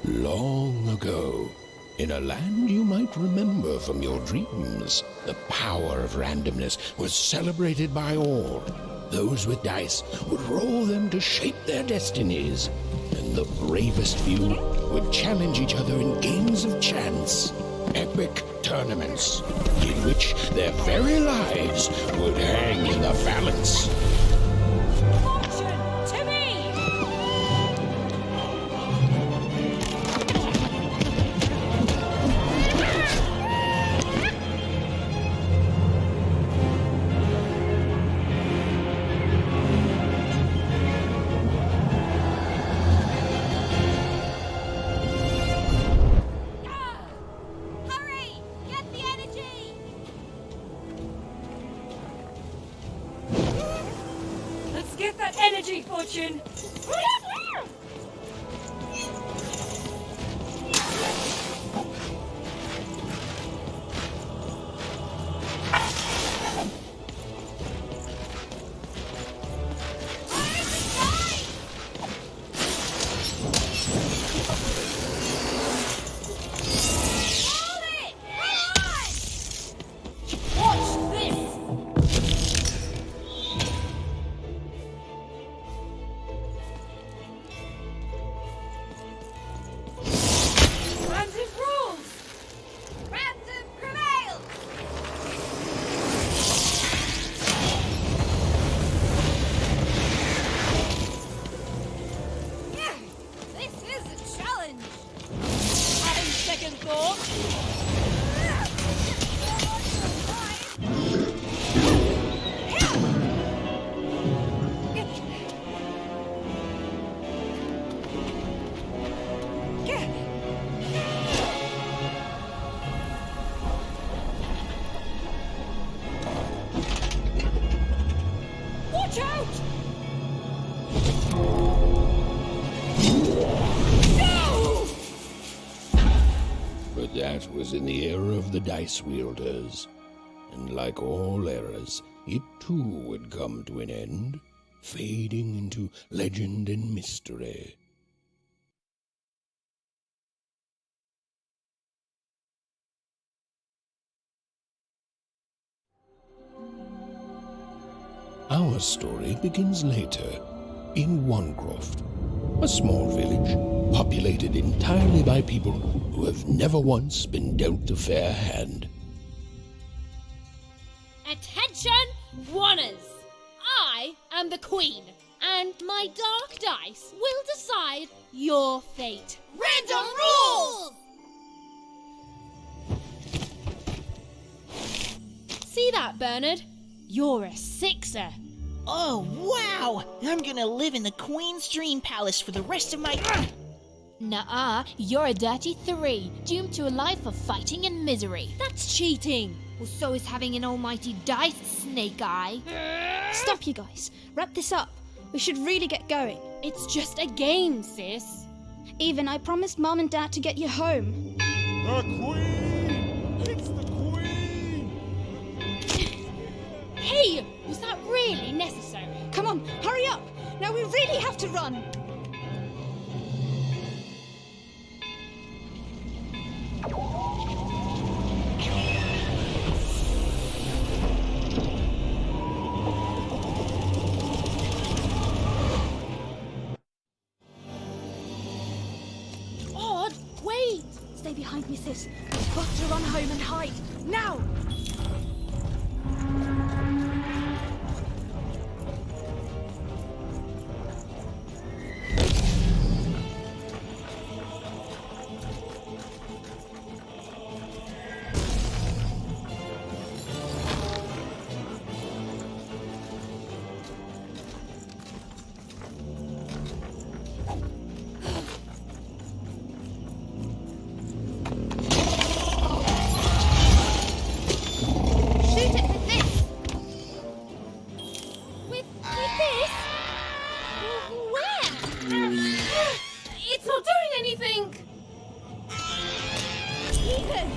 Long ago, in a land you might remember from your dreams, the power of randomness was celebrated by all. Those with dice would roll them to shape their destinies, and the bravest few would challenge each other in games of chance. Epic tournaments in which their very lives would hang in the balance. Fortune to me! Hurry! Get the energy! Let's get that energy, Fortune! Hold it! Come on! Watch this! Random rules! Random prevail! Yeah, this is a challenge! Having second thought? Watch out! No! But that was in the era of the dice wielders, and like all eras, it too would come to an end, fading into legend and mystery. Our story begins later, in Wangroft, a small village populated entirely by people who have never once been dealt a fair hand. Attention, Wanners! I am the Queen, and my dark dice will decide your fate. Random rules! See that, Bernard? You're a sixer. Oh, wow! I'm gonna live in the Queen's Dream Palace for the rest of my... Nuh-uh, you're a dirty 3, doomed to a life of fighting and misery. That's cheating. Well, so is having an almighty dice, Snake Eye. Stop, you guys. Wrap this up. We should really get going. It's just a game, sis. Even, I promised Mom and Dad to get you home. The Queen! It's the Queen! Hey, was that really necessary? Come on, hurry up! Now we really have to run! Odd, wait! Stay behind me, sis. We've got to run home and hide. Now! Shoot it with this! With this? Where? It's not doing anything! Ethan!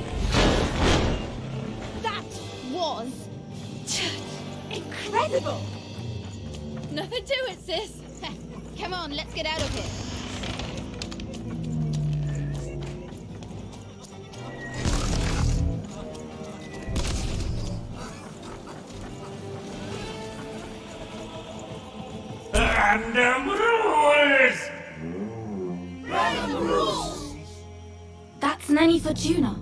That was... incredible! Nothing to it, sis. Come on, let's get out of here. Random rules! That's Nanny Fortuna.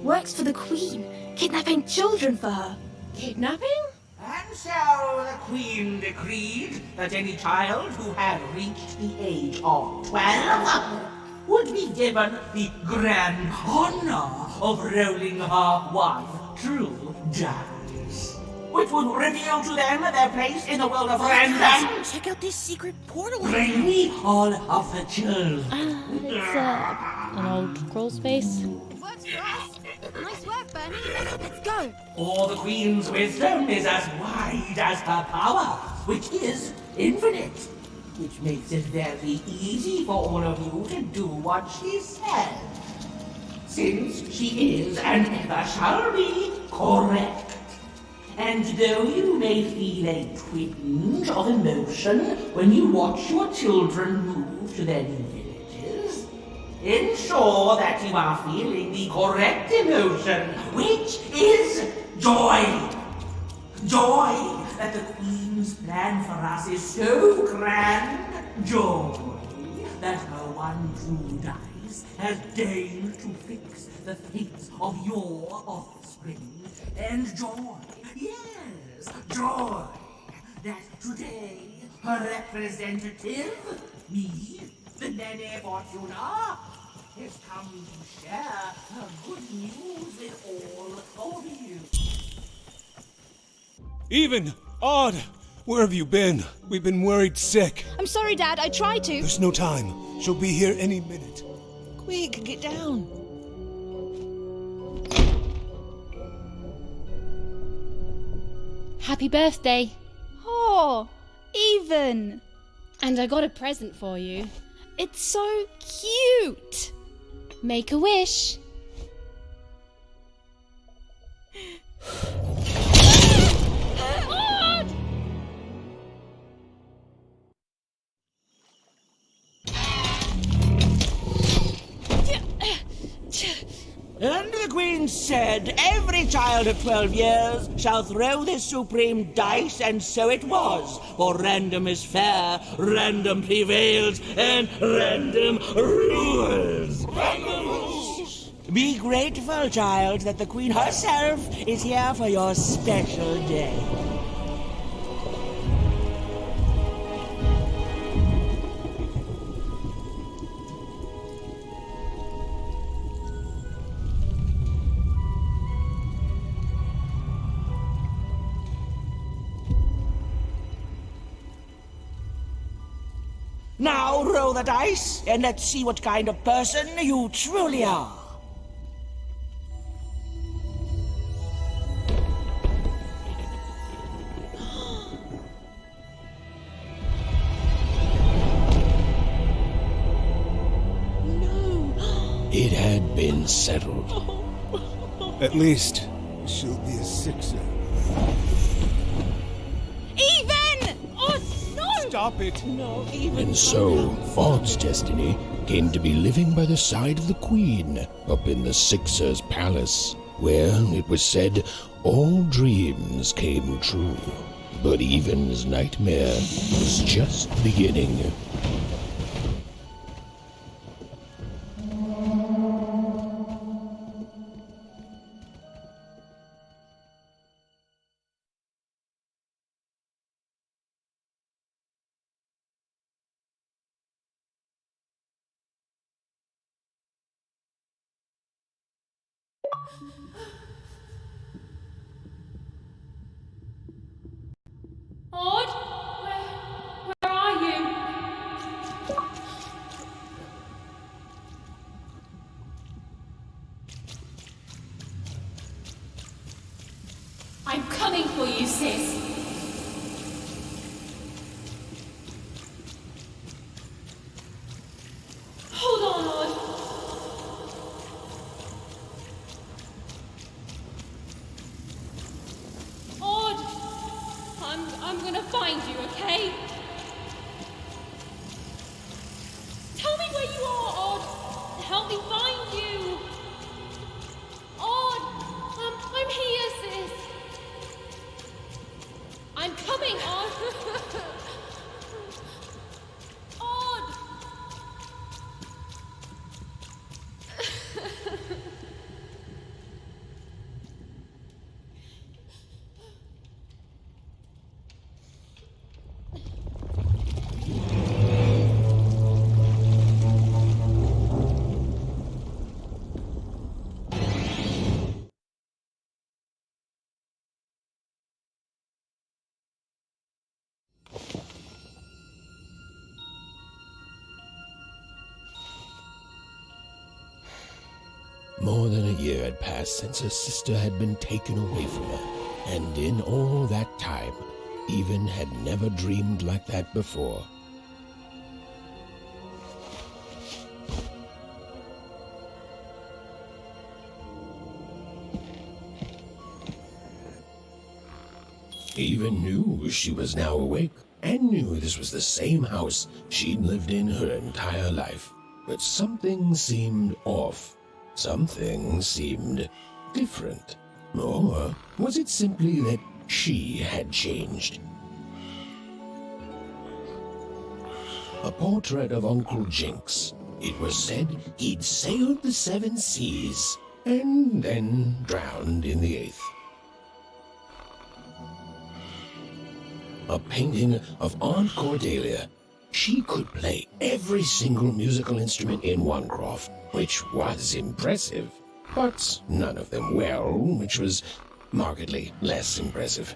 Works for the Queen, kidnapping children for her. Kidnapping? And so the Queen decreed that any child who had reached the age of 12 would be given the grand honor of rolling her one true dice, which would reveal to them their place in the world of random. Check out this secret portal. Bring me all of the children. It's an old crawl space. Works for us. Nice work, Bernie. Let's go. For the Queen's wisdom is as wide as her power, which is infinite, which makes it very easy for all of you to do what she says, since she is and ever shall be correct. And though you may feel a twinge of emotion when you watch your children move to their new villages, ensure that you are feeling the correct emotion, which is joy. Joy that the Queen's plan for us is so grand. Joy that her one true dice has deigned to fix the fates of your offspring. And joy, yes, joy that today her representative, me, the Nene Fortuna, has come to share her good news with all of you. Even! Odd! Where have you been? We've been worried sick. I'm sorry, Dad. I tried to. There's no time. She'll be here any minute. Quick, get down. Happy birthday. Oh, Even. And I got a present for you. It's so cute. Make a wish. And the Queen said, every child of 12 years shall throw this supreme dice, and so it was. For random is fair, random prevails, and random rules. Random rules! Be grateful, child, that the Queen herself is here for your special day. Now roll the dice, and let's see what kind of person you truly are. It had been settled. At least, she'll be a sixer. Even! Oh, no! Stop it! And so, Odd's destiny came to be living by the side of the Queen up in the Sixer's palace, where, it was said, all dreams came true. But Even's nightmare was just beginning. Maud? Where are you? I'm coming for you, sis. Hold on, Maud. More than a year had passed since her sister had been taken away from her, and in all that time, Even had never dreamed like that before. Even knew she was now awake, and knew this was the same house she'd lived in her entire life. But something seemed off. Something seemed different. Or was it simply that she had changed? A portrait of Uncle Jinx. It was said he'd sailed the 7 seas and then drowned in the 8th. A painting of Aunt Cordelia. She could play every single musical instrument in Onecroft, which was impressive, but none of them well, which was markedly less impressive.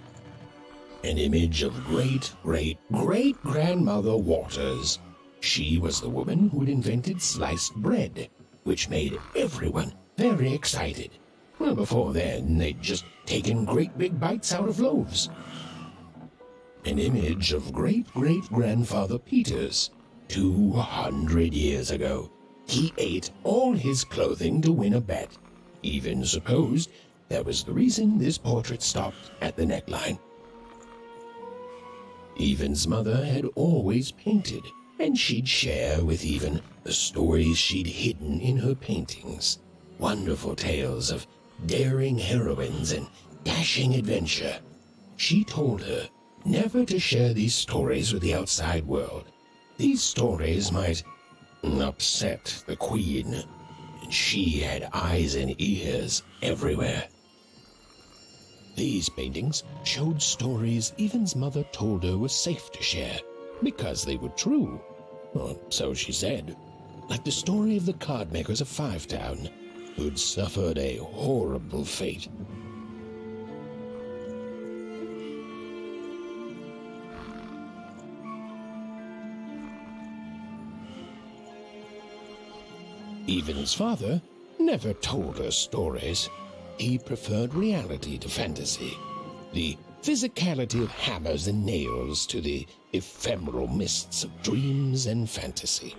An image of great-great-great-grandmother Waters. She was the woman who'd invented sliced bread, which made everyone very excited. Well, before then, they'd just taken great big bites out of loaves. An image of great-great-grandfather Peters. 200 years ago, he ate all his clothing to win a bet. Even supposed that was the reason this portrait stopped at the neckline. Even's mother had always painted, and she'd share with Even the stories she'd hidden in her paintings. Wonderful tales of daring heroines and dashing adventure. She told her never to share these stories with the outside world. These stories might upset the Queen, and she had eyes and ears everywhere. These paintings showed stories Even's mother told her were safe to share, because they were true. Or so she said. Like the story of the card makers of Five Town, who'd suffered a horrible fate. Even's father never told her stories. He preferred reality to fantasy, the physicality of hammers and nails to the ephemeral mists of dreams and fantasy.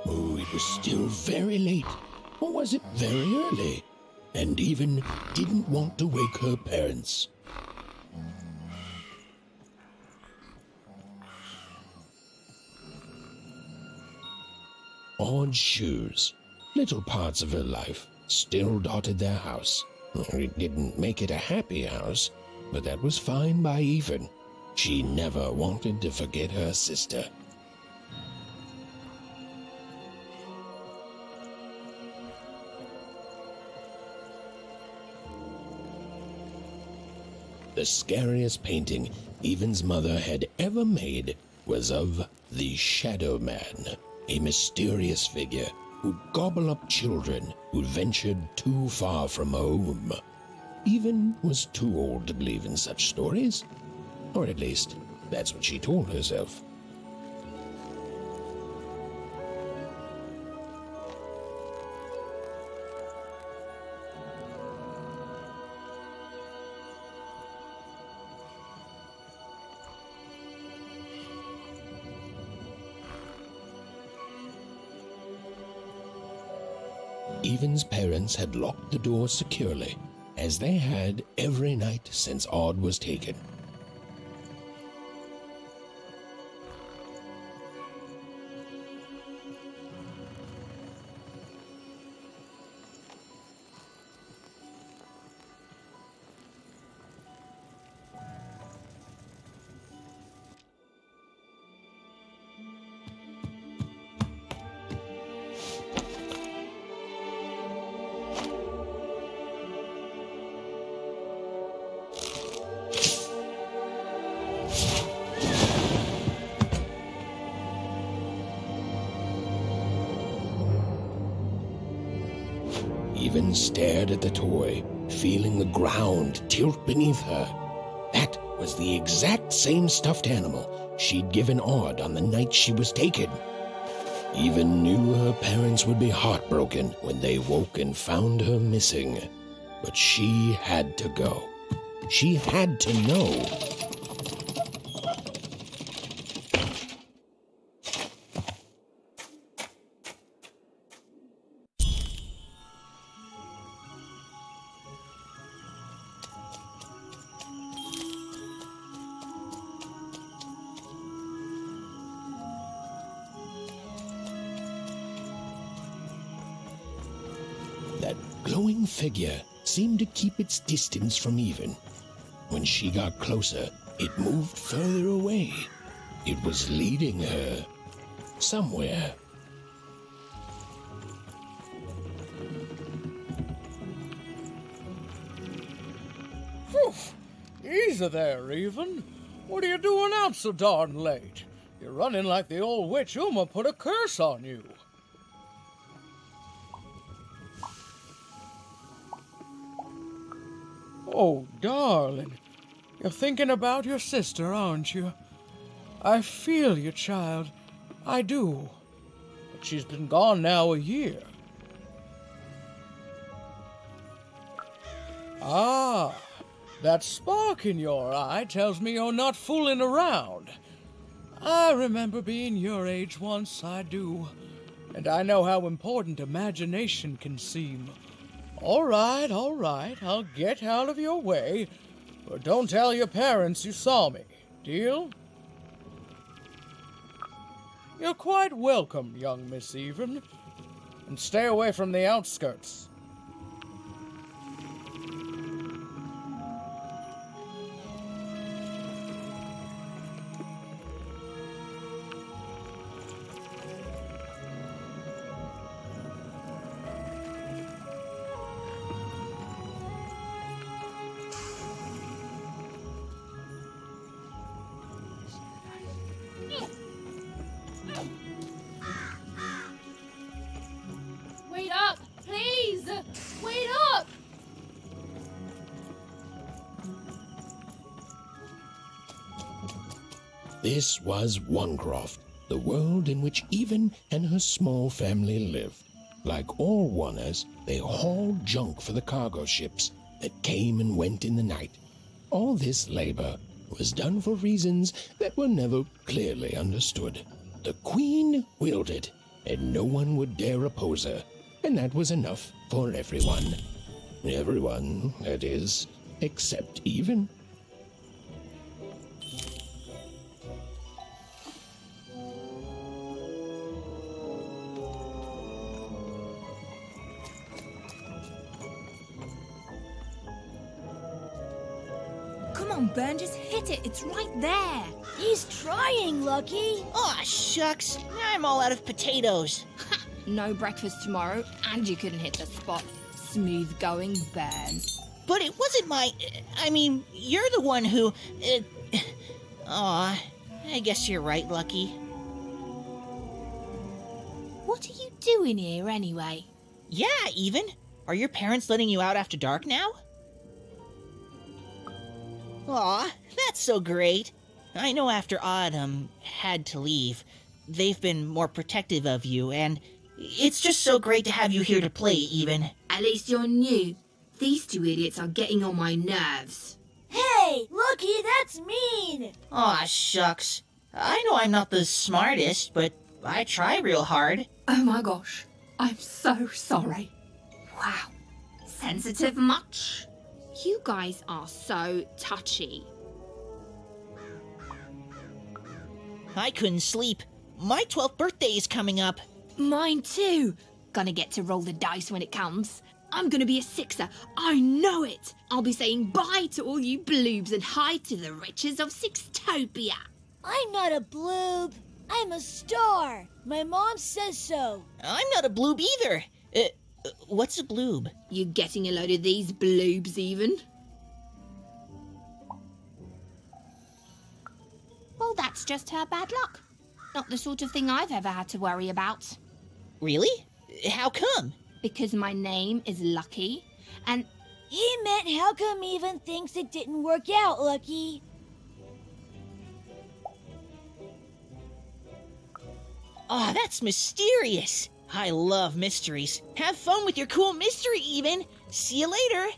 Oh, it was still very late, or was it very early? And Even didn't want to wake her parents. Odd shoes, little parts of her life, still dotted their house. It didn't make it a happy house, but that was fine by Even. She never wanted to forget her sister. The scariest painting Even's mother had ever made was of the Shadow Man, a mysterious figure who'd gobble up children who'd ventured too far from home. Even was too old to believe in such stories, or at least that's what she told herself. Even's parents had locked the door securely, as they had every night since Odd was taken. Even stared at the toy, feeling the ground tilt beneath her. That was the exact same stuffed animal she'd given Odd on the night she was taken. Even knew her parents would be heartbroken when they woke and found her missing. But she had to go. She had to know. That glowing figure seemed to keep its distance from Even. When she got closer, it moved further away. It was leading her somewhere. Phew! Easy there, Even. What are you doing out so darn late? You're running like the old witch Uma put a curse on you. Oh, darling. You're thinking about your sister, aren't you? I feel you, child. I do. But she's been gone now a year. Ah, that spark in your eye tells me you're not fooling around. I remember being your age once, I do. And I know how important imagination can seem. All right, I'll get out of your way. But don't tell your parents you saw me. Deal? You're quite welcome, young Miss Even. And stay away from the outskirts. Wait up! Please! Wait up! This was Onecroft, the world in which Even and her small family lived. Like all Oners, they hauled junk for the cargo ships that came and went in the night. All this labor was done for reasons that were never clearly understood. The Queen willed it, and no one would dare oppose her, and that was enough for everyone. Everyone, that is, except Even. Come on, Burn, just hit it. It's right there. He's trying, Lucky. Aw, shucks. I'm all out of potatoes. No breakfast tomorrow, and you couldn't hit the spot. Smooth going, Burn. But it wasn't my... I mean, you're the one who... Aw, I guess you're right, Lucky. What are you doing here anyway? Yeah, Even. Are your parents letting you out after dark now? Aw, that's so great. I know after Autumn had to leave, they've been more protective of you, and it's just so great to have you here to play, Even. At least you're new. These two idiots are getting on my nerves. Hey, Lucky, that's mean. Aw, shucks. I know I'm not the smartest, but I try real hard. Oh my gosh, I'm so sorry. Wow, sensitive much? You guys are so touchy. I couldn't sleep. My 12th birthday is coming up. Mine too. Gonna get to roll the dice when it comes. I'm gonna be a sixer. I know it. I'll be saying bye to all you bloobs and hi to the riches of Sixtopia. I'm not a bloob. I'm a star. My mom says so. I'm not a bloob either. What's a bloob? You getting a load of these bloobs even? Well, that's just her bad luck. Not the sort of thing I've ever had to worry about. Really? How come? Because my name is Lucky, and... He meant how come Even thinks it didn't work out, Lucky? Aw, that's mysterious. I love mysteries. Have fun with your cool mystery, even. See you later.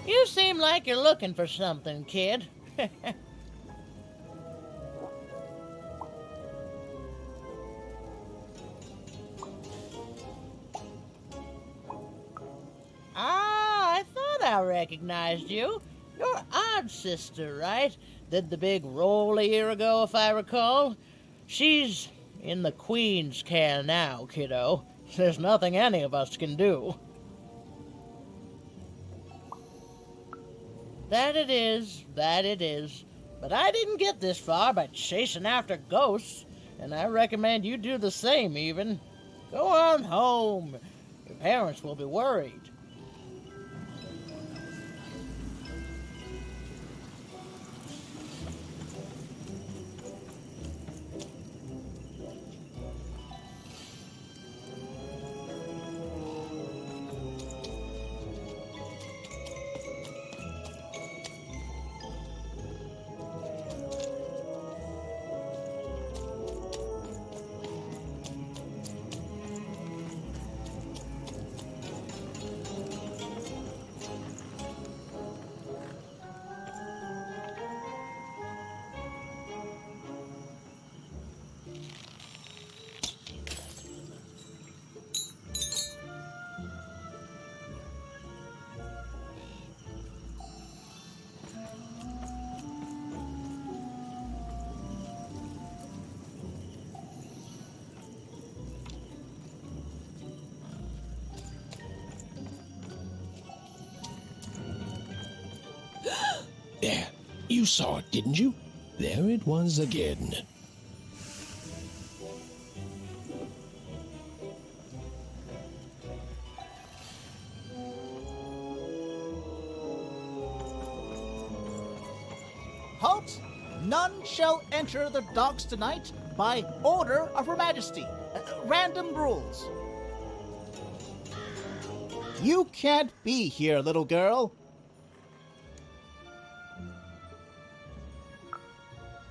You seem like you're looking for something, kid. I thought I recognized you. You're Odd's sister, right? Did the big roll a year ago, if I recall. She's in the Queen's care now, kiddo. There's nothing any of us can do. That it is. But I didn't get this far by chasing after ghosts, and I recommend you do the same, even. Go on home. Your parents will be worried. There, you saw it, didn't you? There it was again. Halt! None shall enter the docks tonight by order of Her Majesty. Random rules. You can't be here, little girl.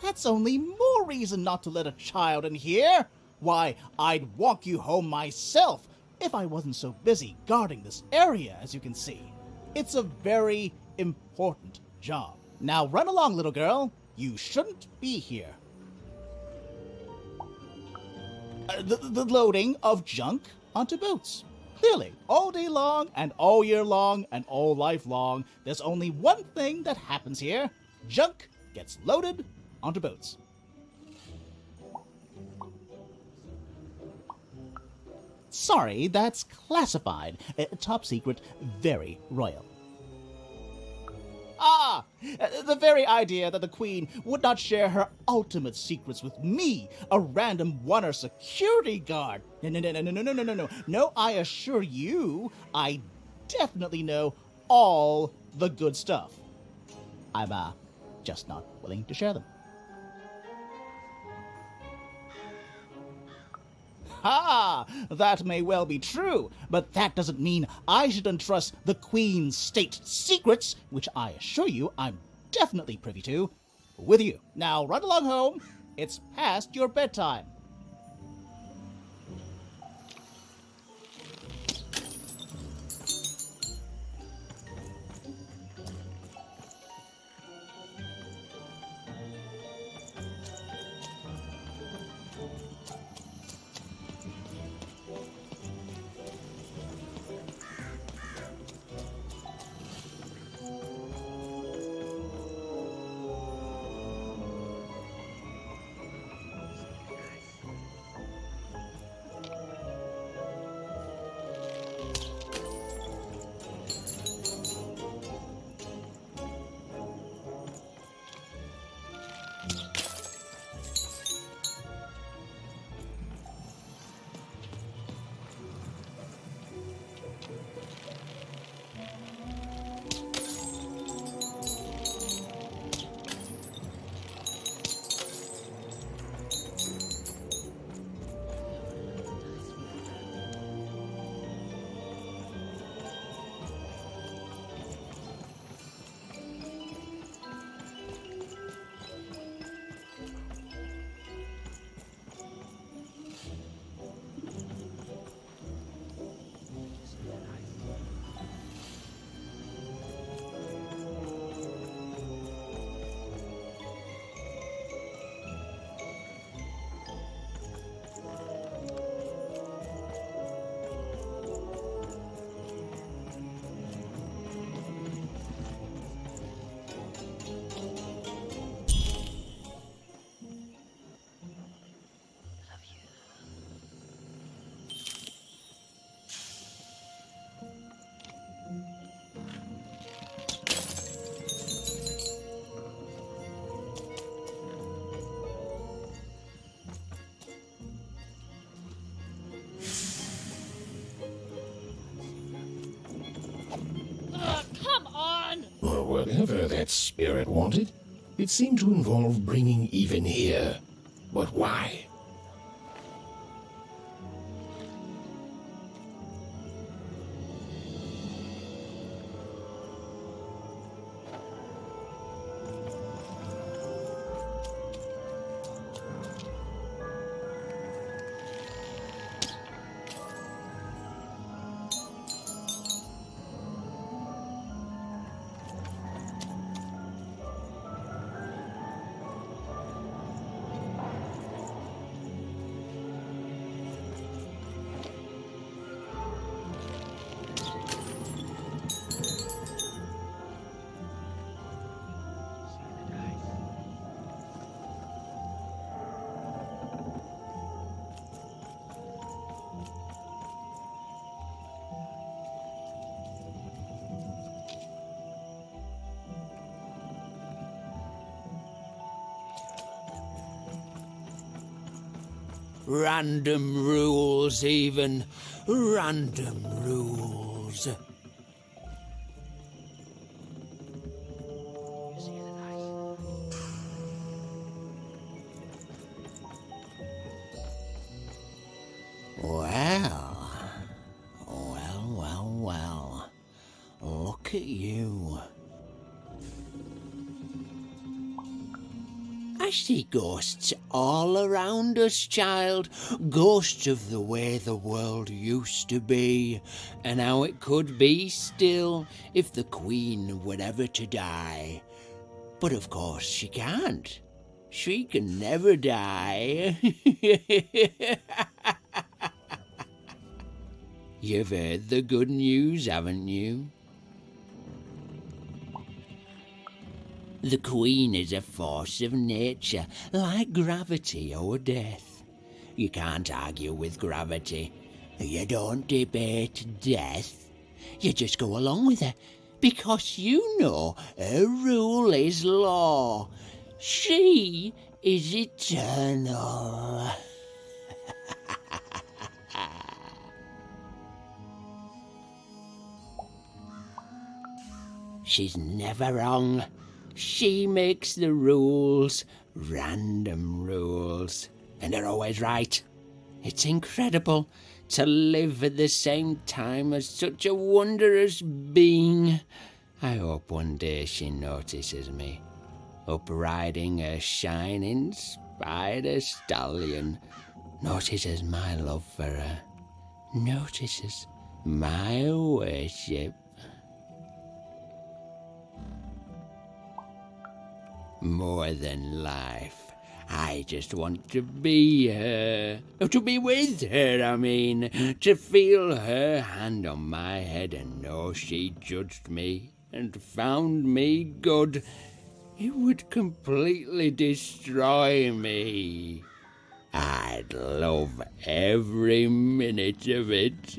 That's only more reason not to let a child in here. Why, I'd walk you home myself if I wasn't so busy guarding this area, as you can see. It's a very important job. Now run along, little girl. You shouldn't be here. The loading of junk onto boats. Clearly, all day long and all year long and all life long, there's only one thing that happens here. Junk gets loaded onto boats. Sorry, that's classified. Top secret, very royal. Ah! The very idea that the Queen would not share her ultimate secrets with me, a random Wonder security guard. No. No, I assure you, I definitely know all the good stuff. I'm, just not willing to share them. Ha! That may well be true, but that doesn't mean I should entrust the Queen's state secrets, which I assure you I'm definitely privy to, with you. Now run along home. It's past your bedtime. Whatever that spirit wanted, it seemed to involve bringing even here. But why? Random rules, even. Random rules. Well. Look at you. I see ghosts all around us, child. Ghosts of the way the world used to be, and how it could be still if the Queen were ever to die. But of course she can't. She can never die. You've heard the good news, haven't you? The Queen is a force of nature, like gravity or death. You can't argue with gravity. You don't debate death. You just go along with her, because you know her rule is law. She is eternal. She's never wrong. She makes the rules, random rules, and they're always right. It's incredible to live at the same time as such a wondrous being. I hope one day she notices me, up riding a shining spider stallion, notices my love for her, notices my worship. More than life, I just want to be her. To be with her, I mean. To feel her hand on my head and know she judged me and found me good. It would completely destroy me. I'd love every minute of it.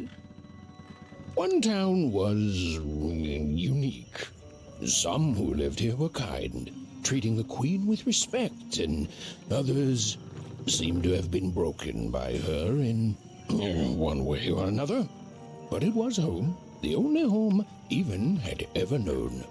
One town was unique. Some who lived here were kind, treating the Queen with respect, and others seemed to have been broken by her in one way or another. But it was home, the only home Even had ever known.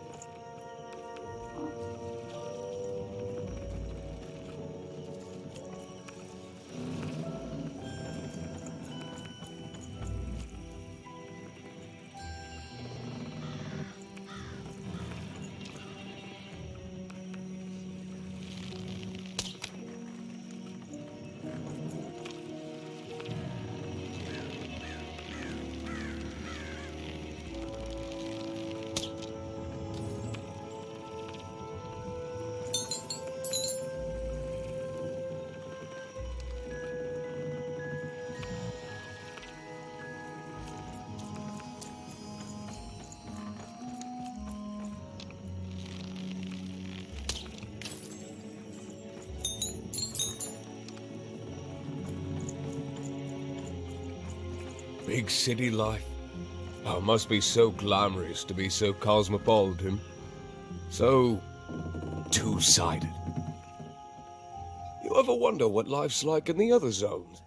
Big city life. Oh, it must be so glamorous to be so cosmopolitan. So two-sided. You ever wonder what life's like in the other zones?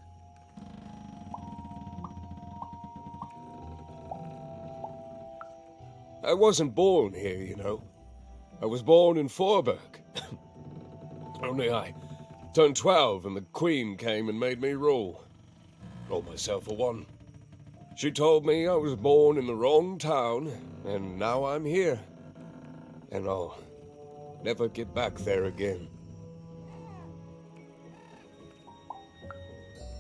I wasn't born here, you know. I was born in Forberg. Only I turned 12 and the Queen came and made me rule. Rolled myself a one. She told me I was born in the wrong town, and now I'm here. And I'll never get back there again.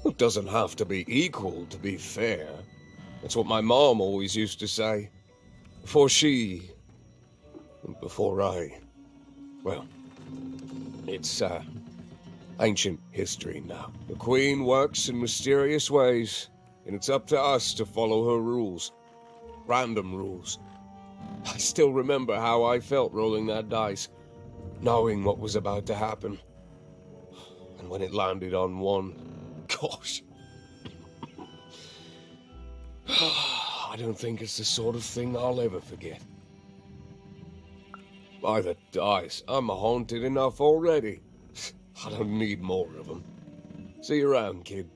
It doesn't have to be equal to be fair. That's what my mom always used to say. Before she... before I... well, it's, ancient history now. The Queen works in mysterious ways, and it's up to us to follow her rules. Random rules. I still remember how I felt rolling that dice, knowing what was about to happen. And when it landed on one, gosh. I don't think it's the sort of thing I'll ever forget. By the dice, I'm haunted enough already. I don't need more of them. See you around, kid.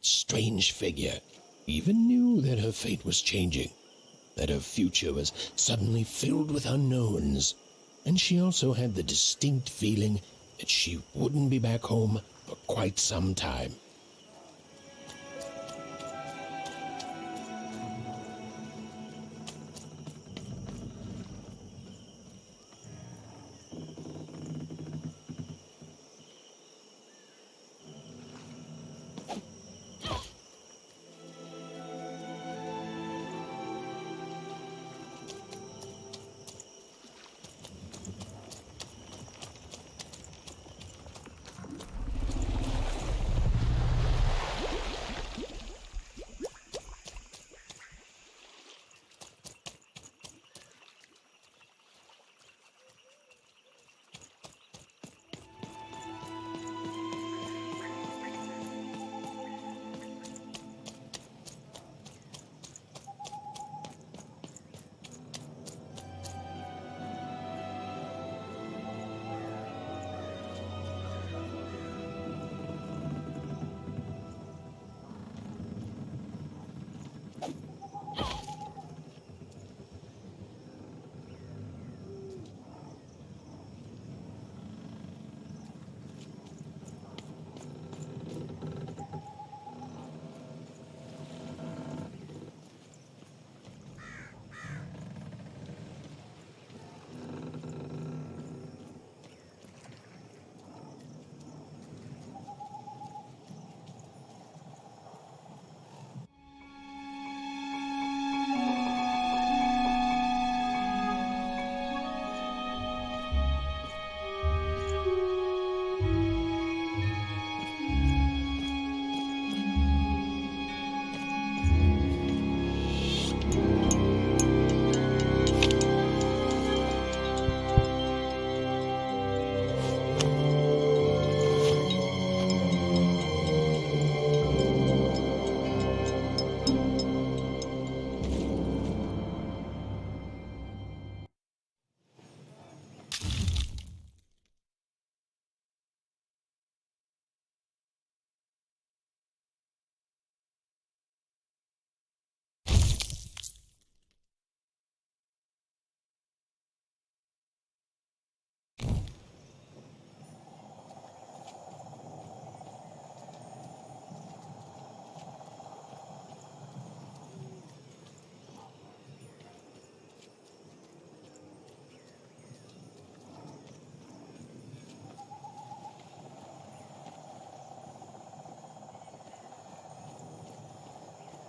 that strange figure, even knew that her fate was changing, that her future was suddenly filled with unknowns, and she also had the distinct feeling that she wouldn't be back home for quite some time.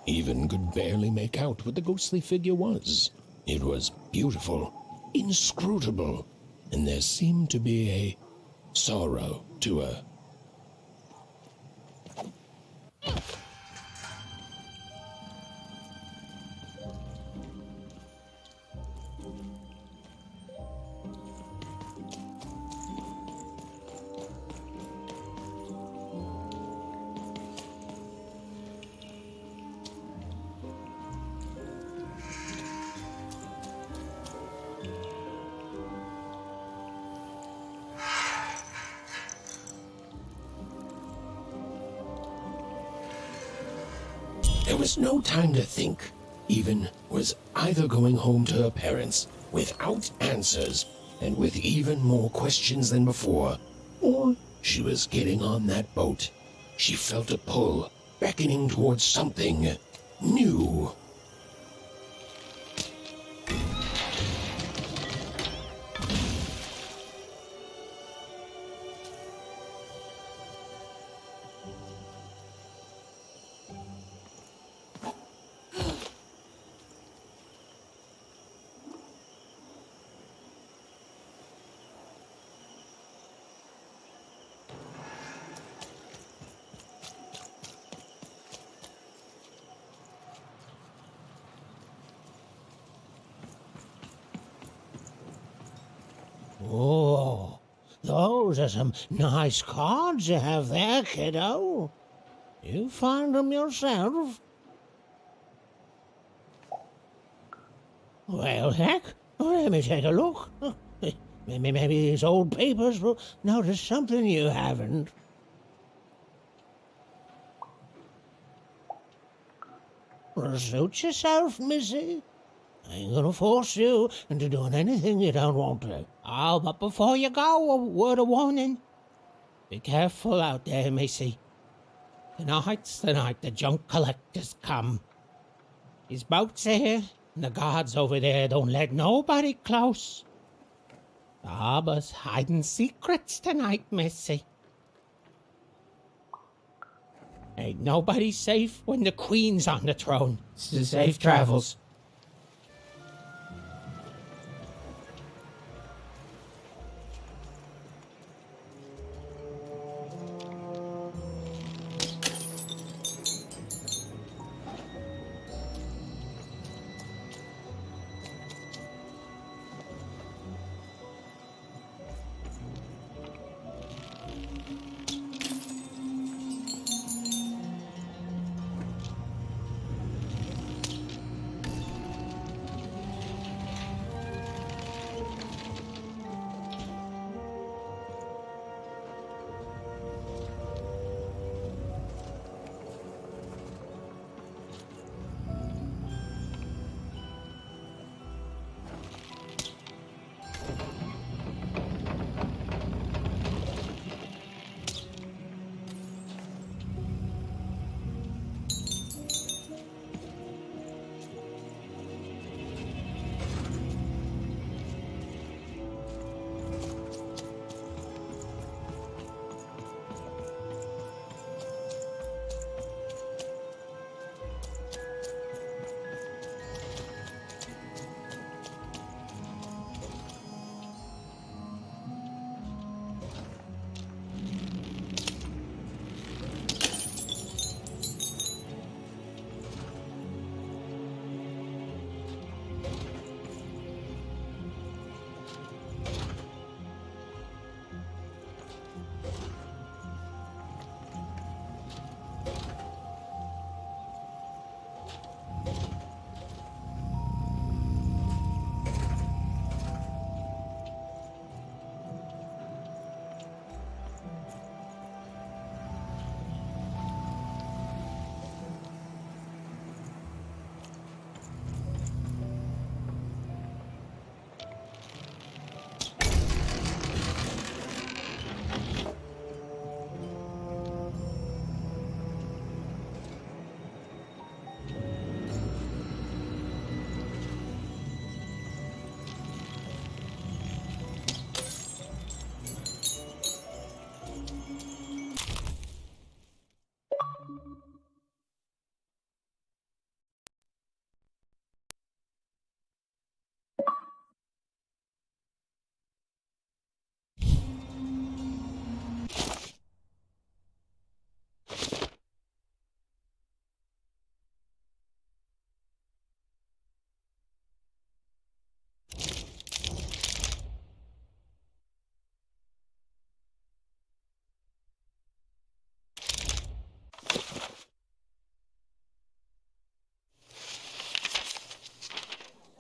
Even could barely make out what the ghostly figure was. It was beautiful, inscrutable, and there seemed to be a sorrow to her. There was no time to think. Even was either going home to her parents without answers and with even more questions than before, or she was getting on that boat. She felt a pull, beckoning towards something new. Oh, those are some nice cards you have there, kiddo. You find them yourself? Well, heck, let me take a look. Maybe these old papers will notice something you haven't. Suit yourself, missy. I ain't gonna force you into doing anything you don't want to. Oh, but before you go, a word of warning. Be careful out there, missy. Tonight's the night the junk collectors come. His boat's here, and the guards over there don't let nobody close. The harbor's hiding secrets tonight, missy. Ain't nobody safe when the Queen's on the throne. Safe travels.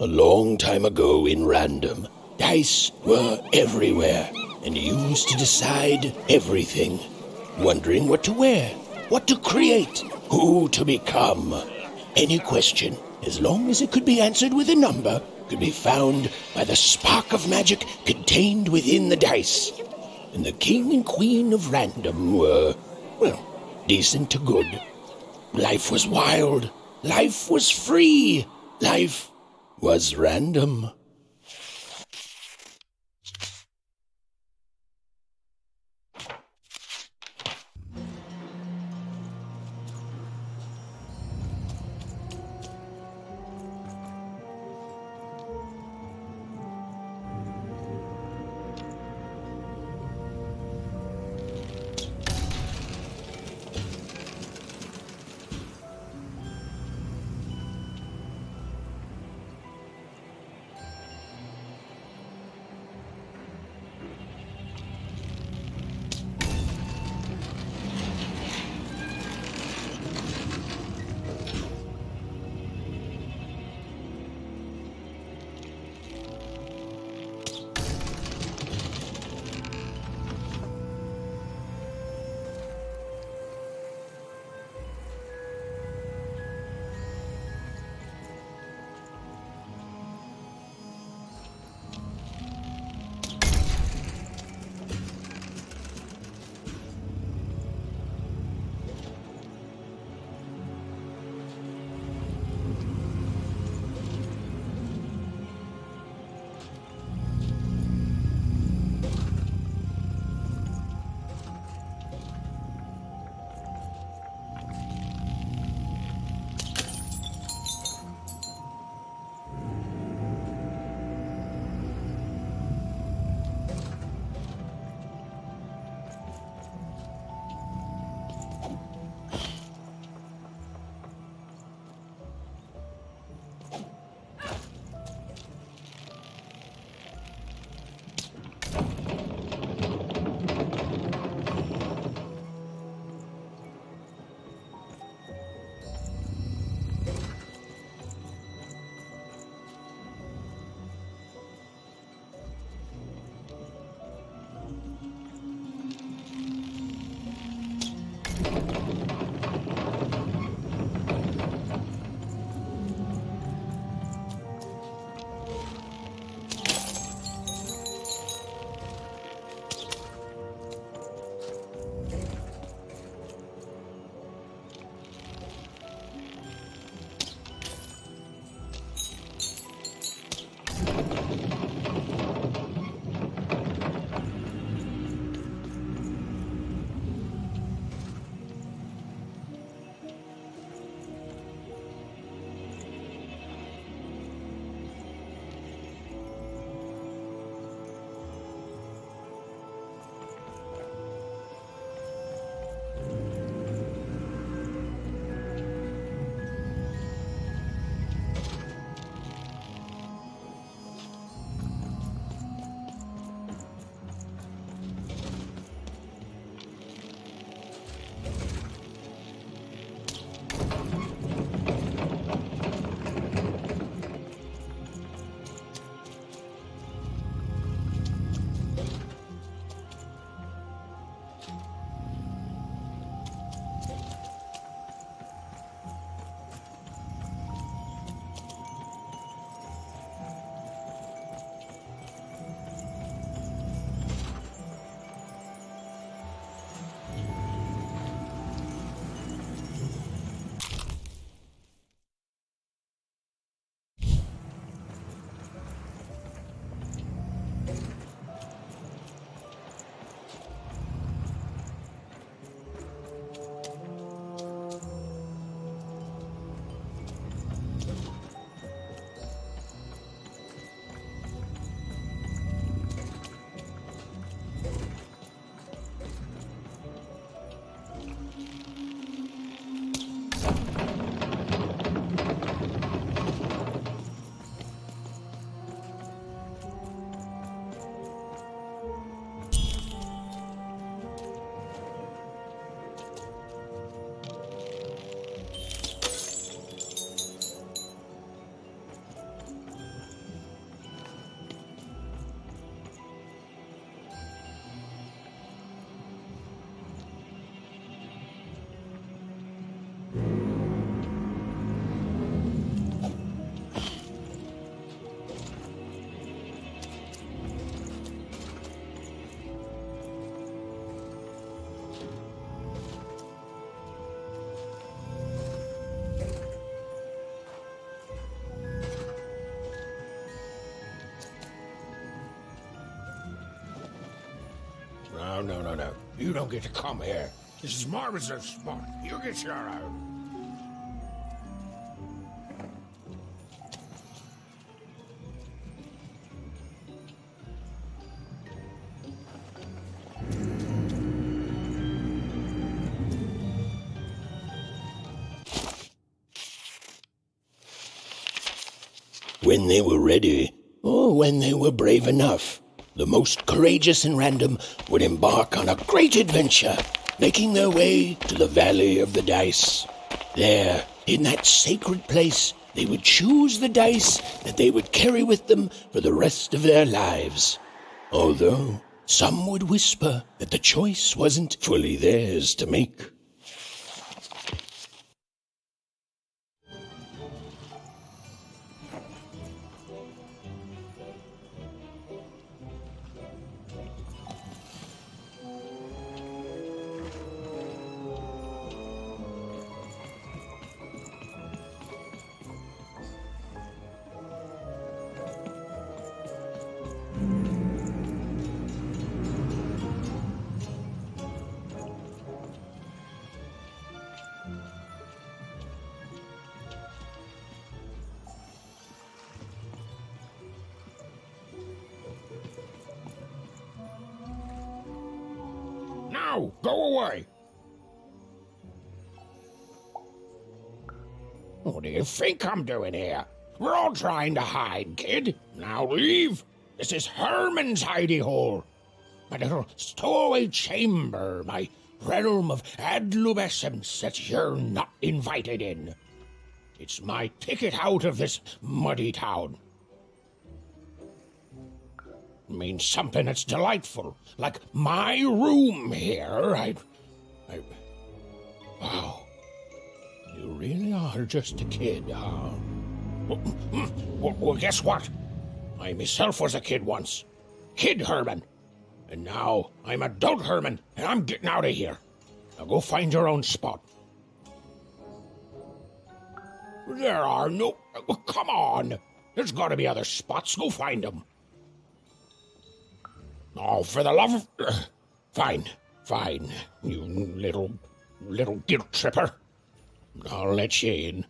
A long time ago in Random, dice were everywhere and used to decide everything. Wondering what to wear, what to create, who to become. Any question, as long as it could be answered with a number, could be found by the spark of magic contained within the dice. And the king and queen of Random were, well, decent to good. Life was wild. Life was free. Life was random. No. You don't get to come here. This is my reserved spot. You get your own. When they were ready, or when they were brave enough, the most courageous in Random would embark on a great adventure, making their way to the Valley of the Dice. There, in that sacred place, they would choose the dice that they would carry with them for the rest of their lives. Although some would whisper that the choice wasn't fully theirs to make. Now, go away! What do you think I'm doing here? We're all trying to hide, kid. Now leave. This is Herman's hidey hole. My little stowaway chamber, my realm of adlubescence that you're not invited in. It's my ticket out of this muddy town. It means something that's delightful, like my room here. really are just a kid, huh? Well, guess what? I myself was a kid once. Kid Herman. And now I'm adult Herman, and I'm getting out of here. Now go find your own spot. There are no... Come on. There's got to be other spots. Go find them. Oh, for the love of... Fine. You little guilt tripper. I'll let you in.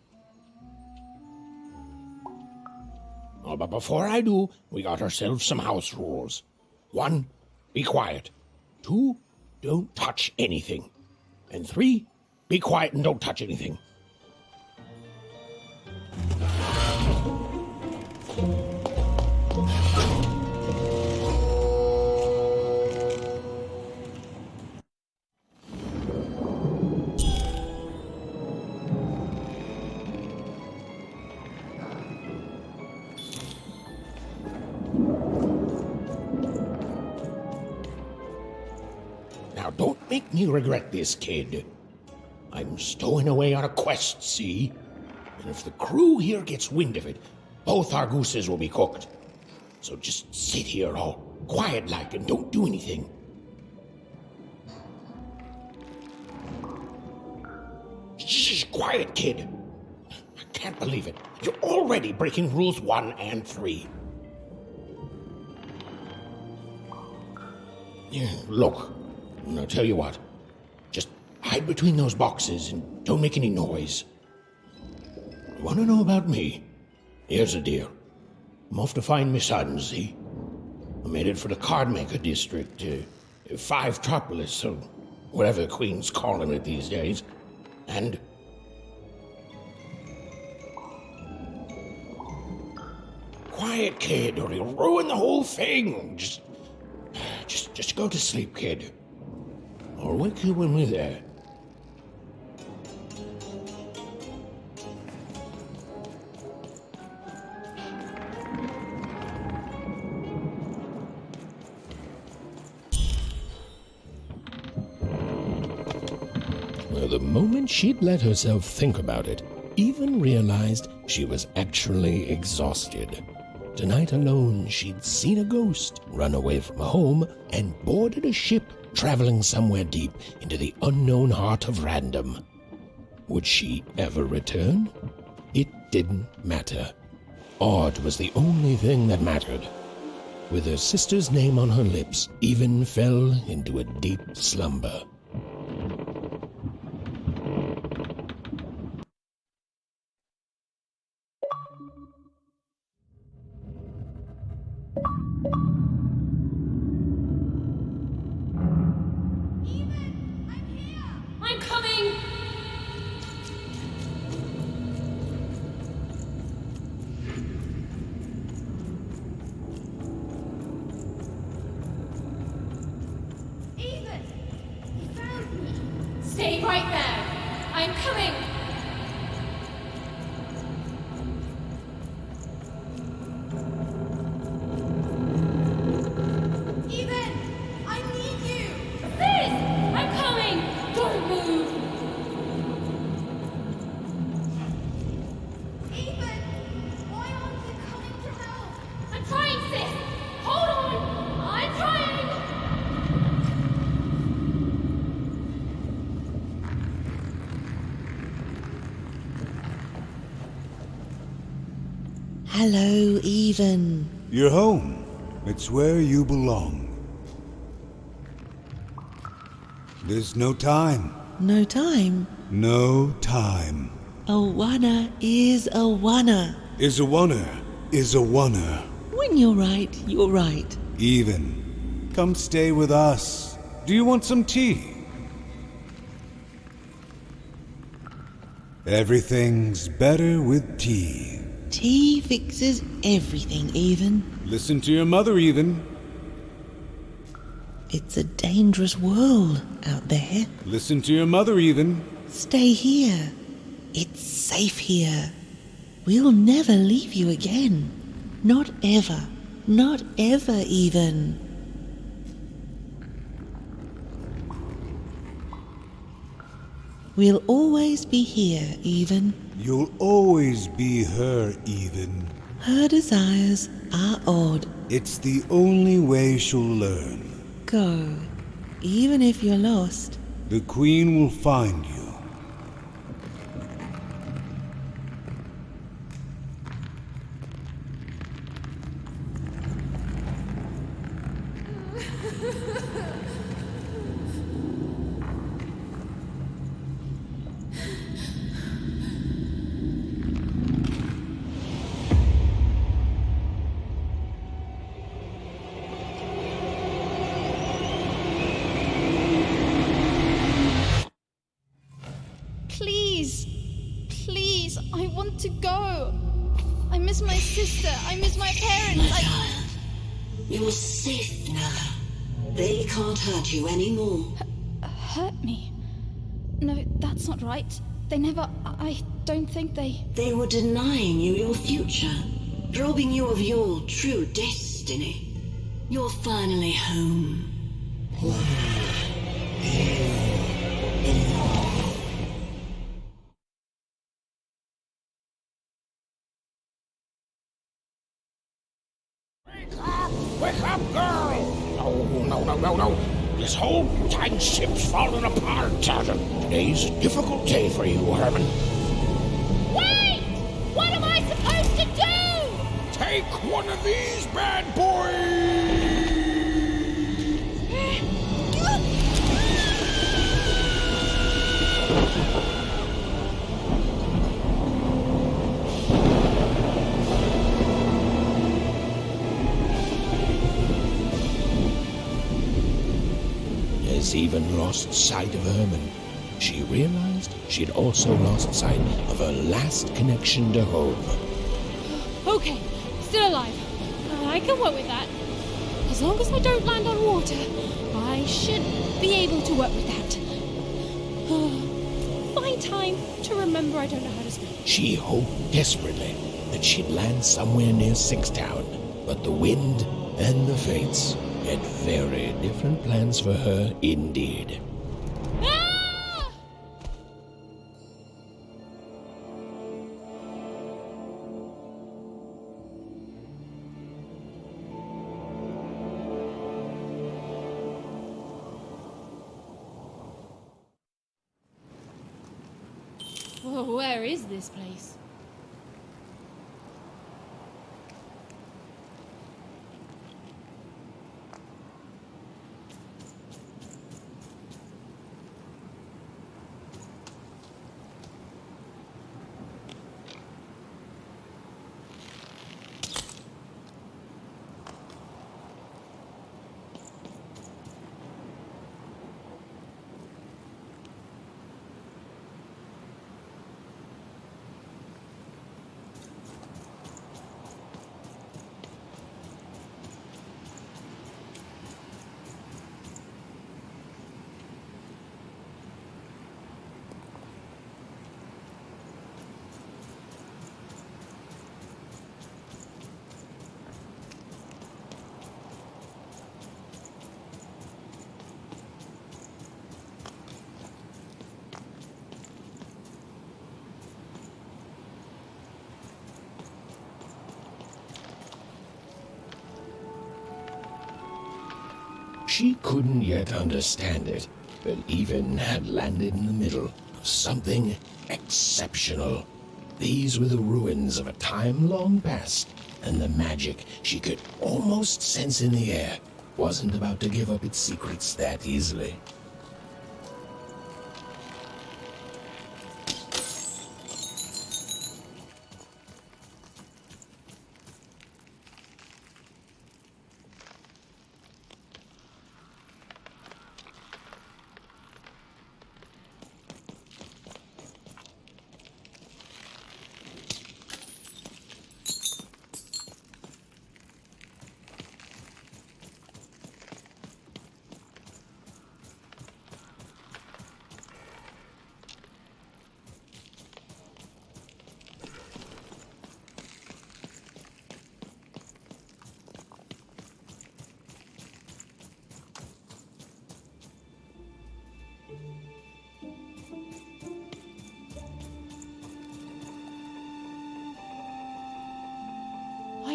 Oh, but before I do, we got ourselves some house rules. 1, be quiet. 2, don't touch anything. And 3, be quiet and don't touch anything. Now, don't make me regret this, kid. I'm stowing away on a quest, see? And if the crew here gets wind of it, both our gooses will be cooked. So just sit here all quiet-like and don't do anything. Shh, quiet, kid. I can't believe it. You're already breaking rules 1 and 3. Yeah, look. I'll tell you what, just hide between those boxes and don't make any noise. You want to know about me? Here's the deal. I'm off to find my son, see? I'm headed for the Cardmaker district, 5-tropolis, or whatever the Queen's calling it these days. And... Quiet, kid, or you'll ruin the whole thing. Just go to sleep, kid. I'll wake you when we're there. Well, the moment she'd let herself think about it, Even realized she was actually exhausted. Tonight alone, she'd seen a ghost, run away from home, and boarded a ship traveling somewhere deep into the unknown heart of Random. Would she ever return? It didn't matter. Odd was the only thing that mattered. With her sister's name on her lips, Even fell into a deep slumber. I'm coming! Even! He found me! Stay right there! I'm coming! Even! I need you! Sis! I'm coming! Don't move! Even! Why aren't you coming to help? I'm trying, sis! Hold on! I'm trying! Hello, Even. You're home. It's where you belong. There's no time. No time? No time. A wanna is a wanna. Is a oner. Is a oner. When you're right, you're right. Even. Come stay with us. Do you want some tea? Everything's better with tea. Tea fixes everything, Even. Listen to your mother, Even. It's a dangerous world out there. Listen to your mother, Even. Stay here. It's safe here. We'll never leave you again. Not ever. Not ever, Even. We'll always be here, even. You'll always be her, even. Her desires are odd. It's the only way she'll learn. Go, even if you're lost. The Queen will find you. Please, please, I want to go. I miss my sister. I miss my parents. You're safe now. They can't hurt you anymore. Hurt me? No, that's not right. They never. I don't think they. They were denying you your future, robbing you of your true destiny. You're finally home. Wake up, girl! No. This whole time ship's falling apart. Today's a difficult day for you, Herman. Wait! What am I supposed to do? Take one of these bad boys! Has even lost sight of Herman. She realized she'd also lost sight of her last connection to home. Okay, still alive. I can work with that. As long as I don't land on water, I should be able to work with that. Find time to remember I don't know how to swim. She hoped desperately that she'd land somewhere near Sixtown, but the wind and the fates had very different plans for her indeed. Ah! Well, where is this place? She couldn't yet understand it, but Even had landed in the middle of something exceptional. These were the ruins of a time long past, and the magic she could almost sense in the air wasn't about to give up its secrets that easily.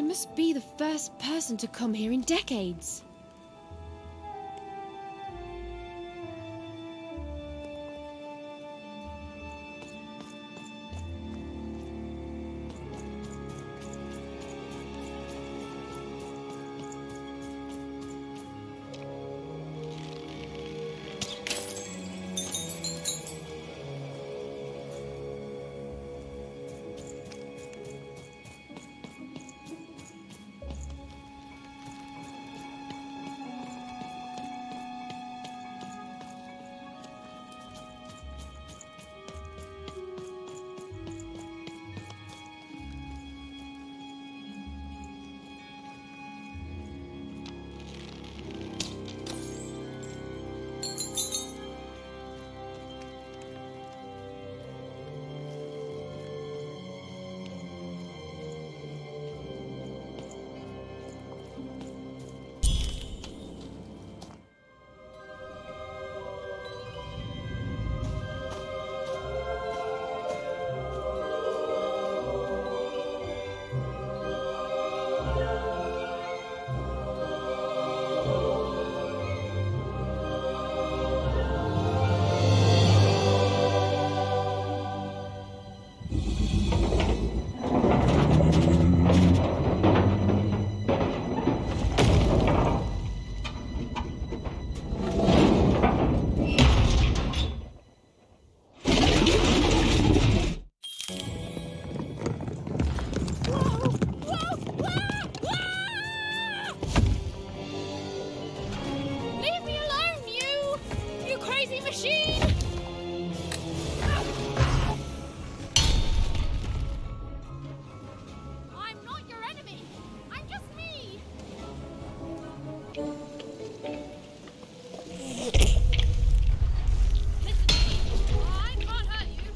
must be the first person to come here in decades. Leave me alone, you crazy machine! I'm not your enemy. I'm just me. Listen to me. I can't hurt you.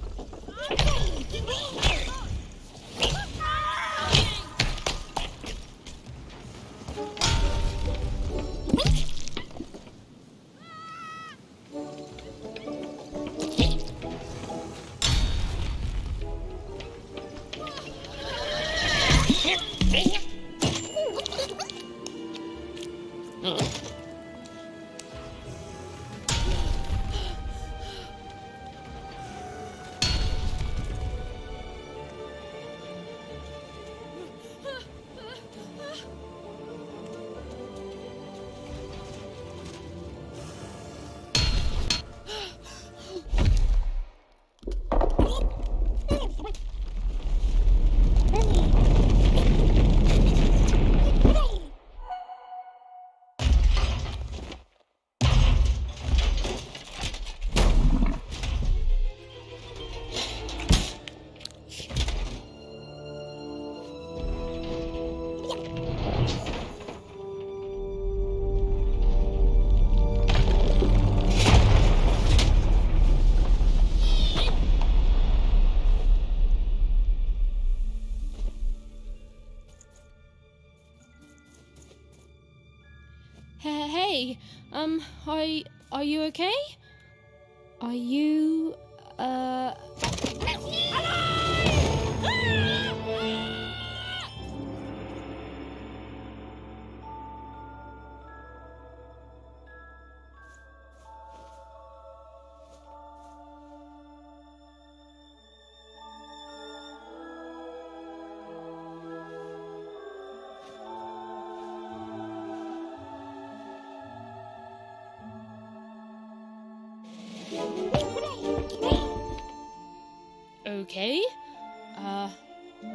Hey, are you okay? Are you, okay?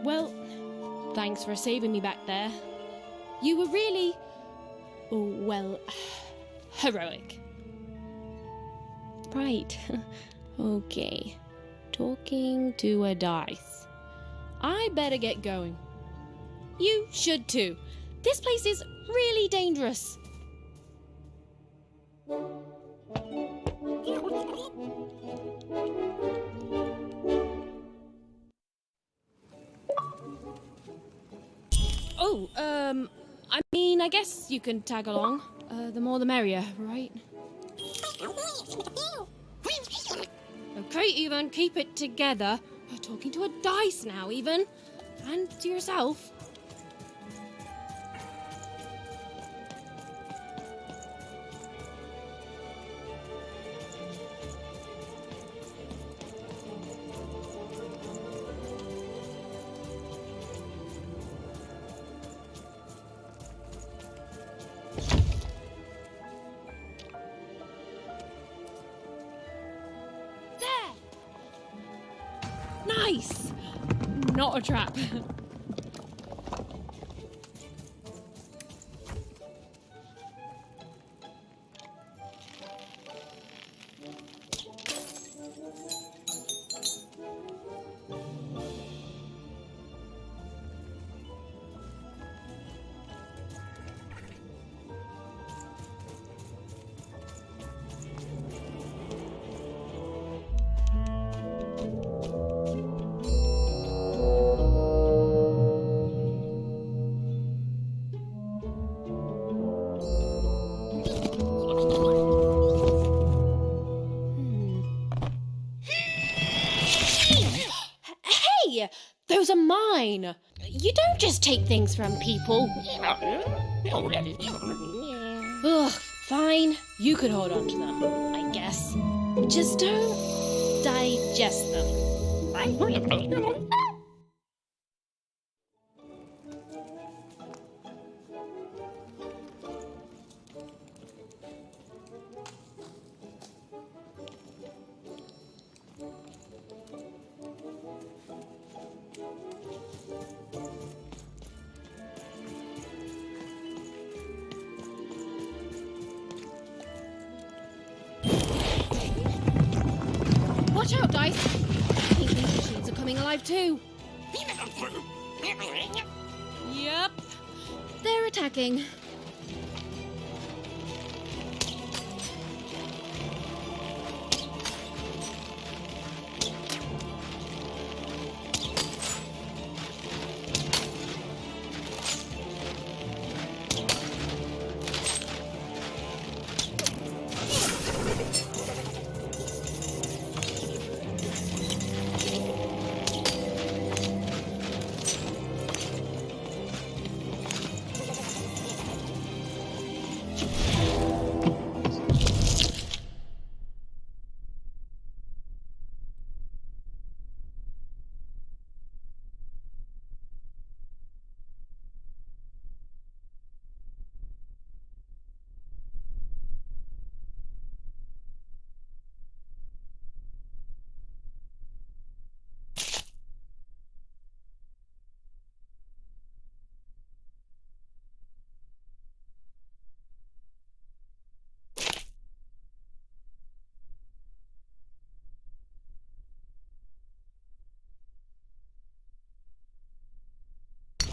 Well, thanks for saving me back there. You were really, well, heroic. Right. Okay. Talking to a dice. I better get going. You should too. This place is really dangerous. Oh, I mean, I guess you can tag along. The more the merrier, right? Okay, Even, keep it together. You're talking to a dice now, Even. And to yourself. dice, not a trap. Hey, those are mine. You don't just take things from people. Ugh, fine. You could hold on to them, I guess. Just don't digest them. Watch out, Dice! I think these machines are coming alive too. Yep. They're attacking.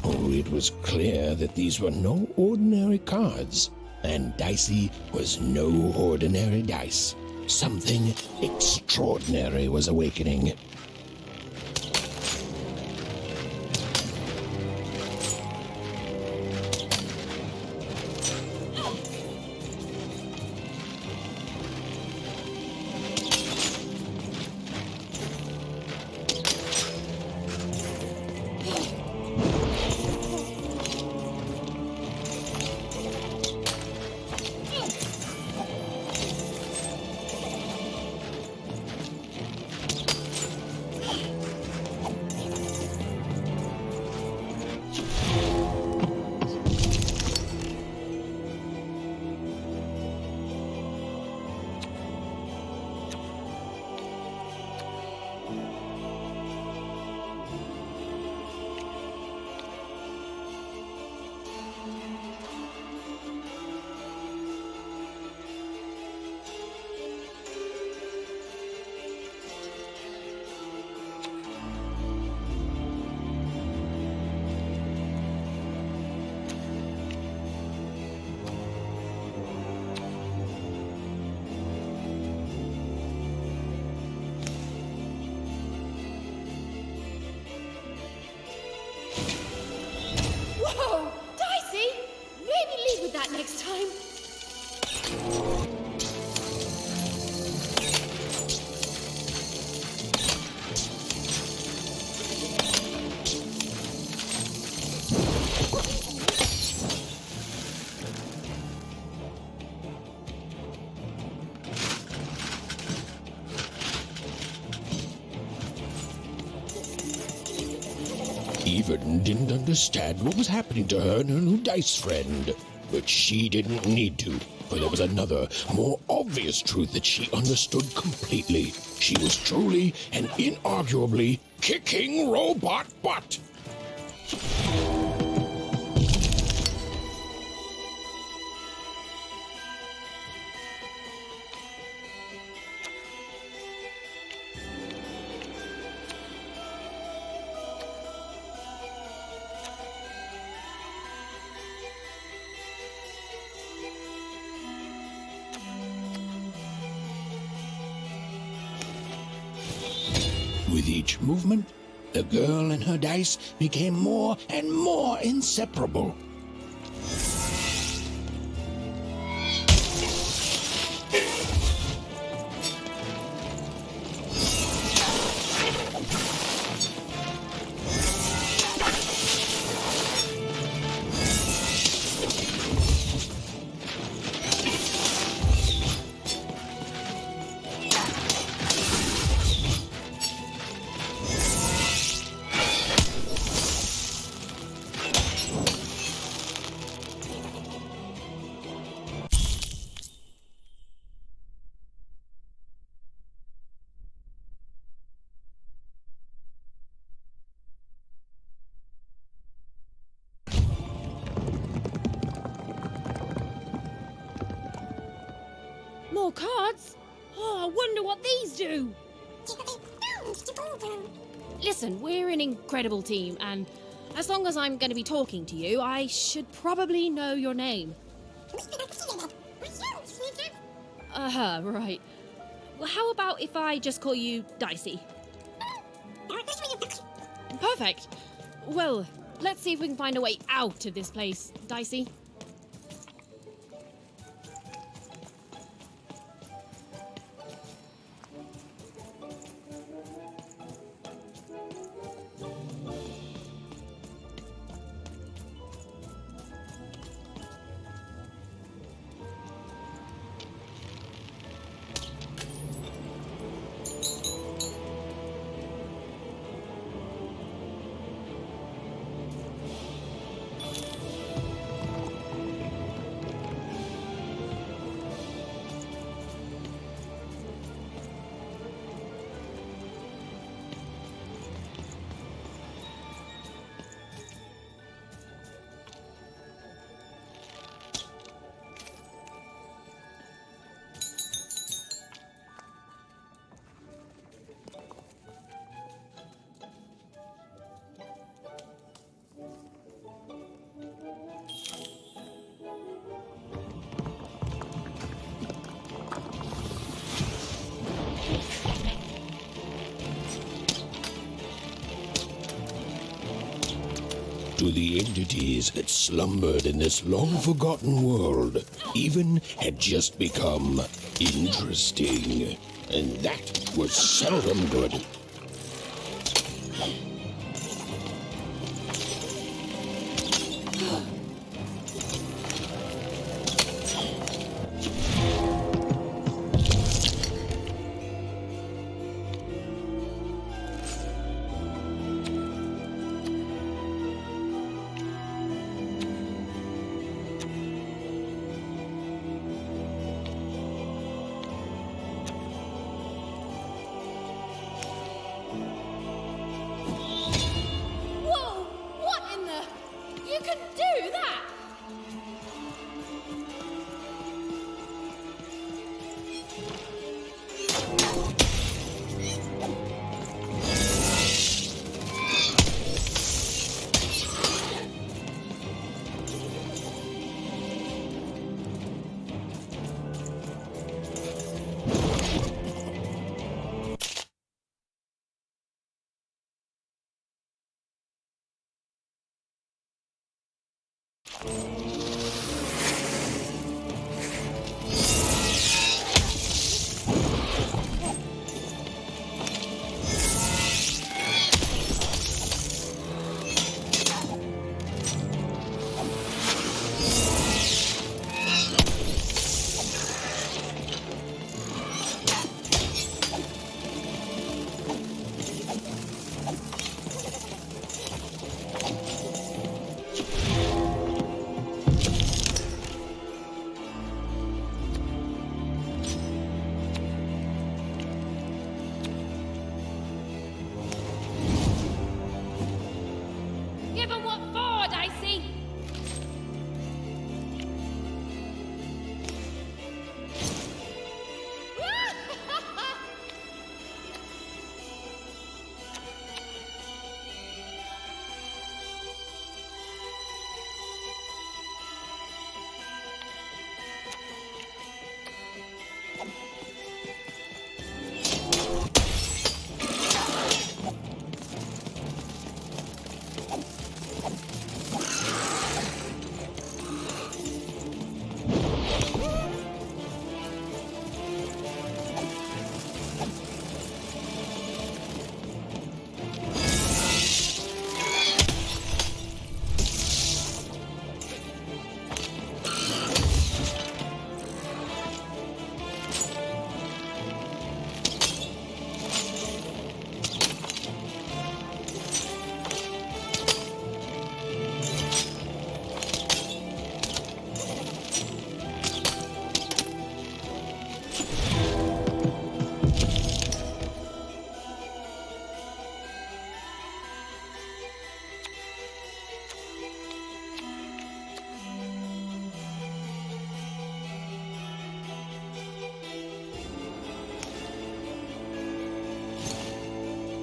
Oh, it was clear that these were no ordinary cards, and Dicey was no ordinary dice. Something extraordinary was awakening. Whoa! Dicey! Maybe leave with that next time. Even didn't understand what was happening to her and her new dice friend. But she didn't need to, for there was another, more obvious truth that she understood completely. She was truly and inarguably kicking robot butt. With each movement, the girl and her dice became more and more inseparable. More cards? Oh, I wonder what these do. Listen, we're an incredible team, and as long as I'm going to be talking to you, I should probably know your name. Right. Well, how about if I just call you Dicey? Perfect. Well, let's see if we can find a way out of this place, Dicey. To the entities that slumbered in this long-forgotten world, even had just become interesting. And that was seldom good.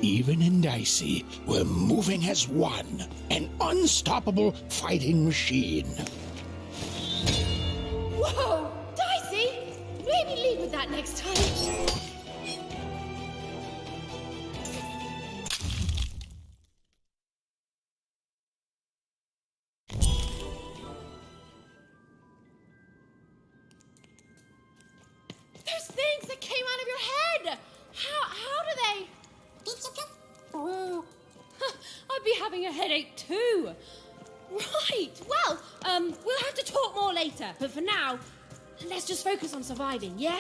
Even in Dicey, we're moving as one, an unstoppable fighting machine. Whoa! Dicey! Maybe lead with that next time. Those things that came out of your head! How do they... Oh, I'd be having a headache too. Right, well, we'll have to talk more later, but for now, let's just focus on surviving, yeah?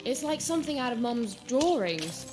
It's like something out of Mum's drawings.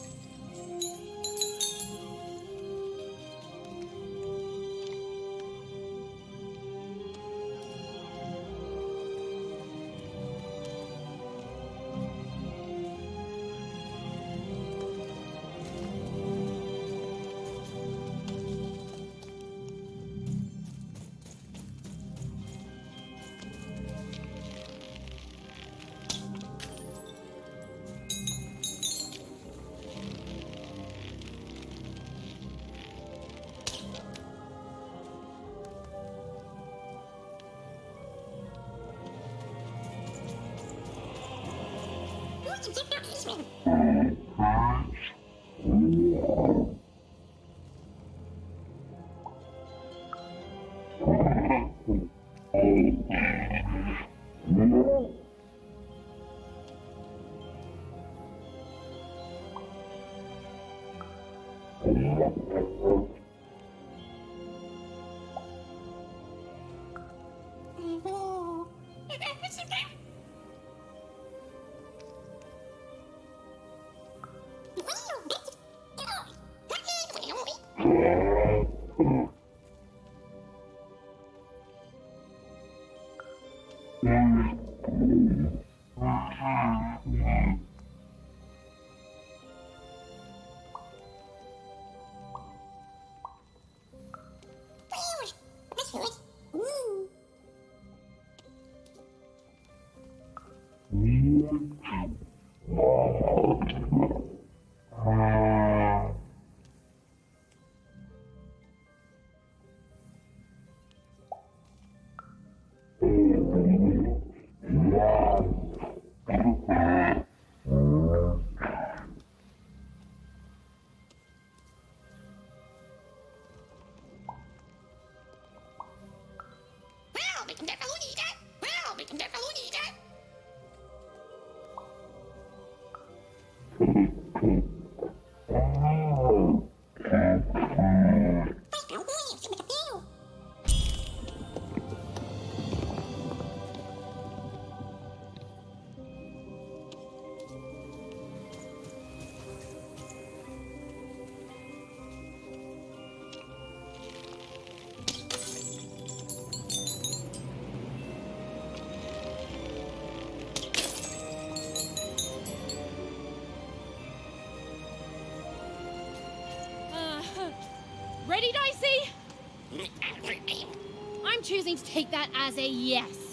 Ready, Dicey? I'm choosing to take that as a yes.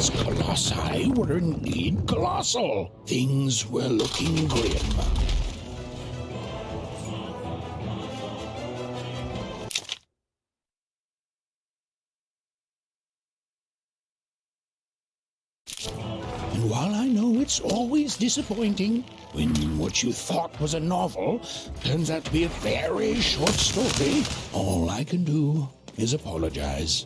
Those colossi were indeed colossal. Things were looking grim. And while I know it's always disappointing when what you thought was a novel turns out to be a very short story, all I can do is apologize.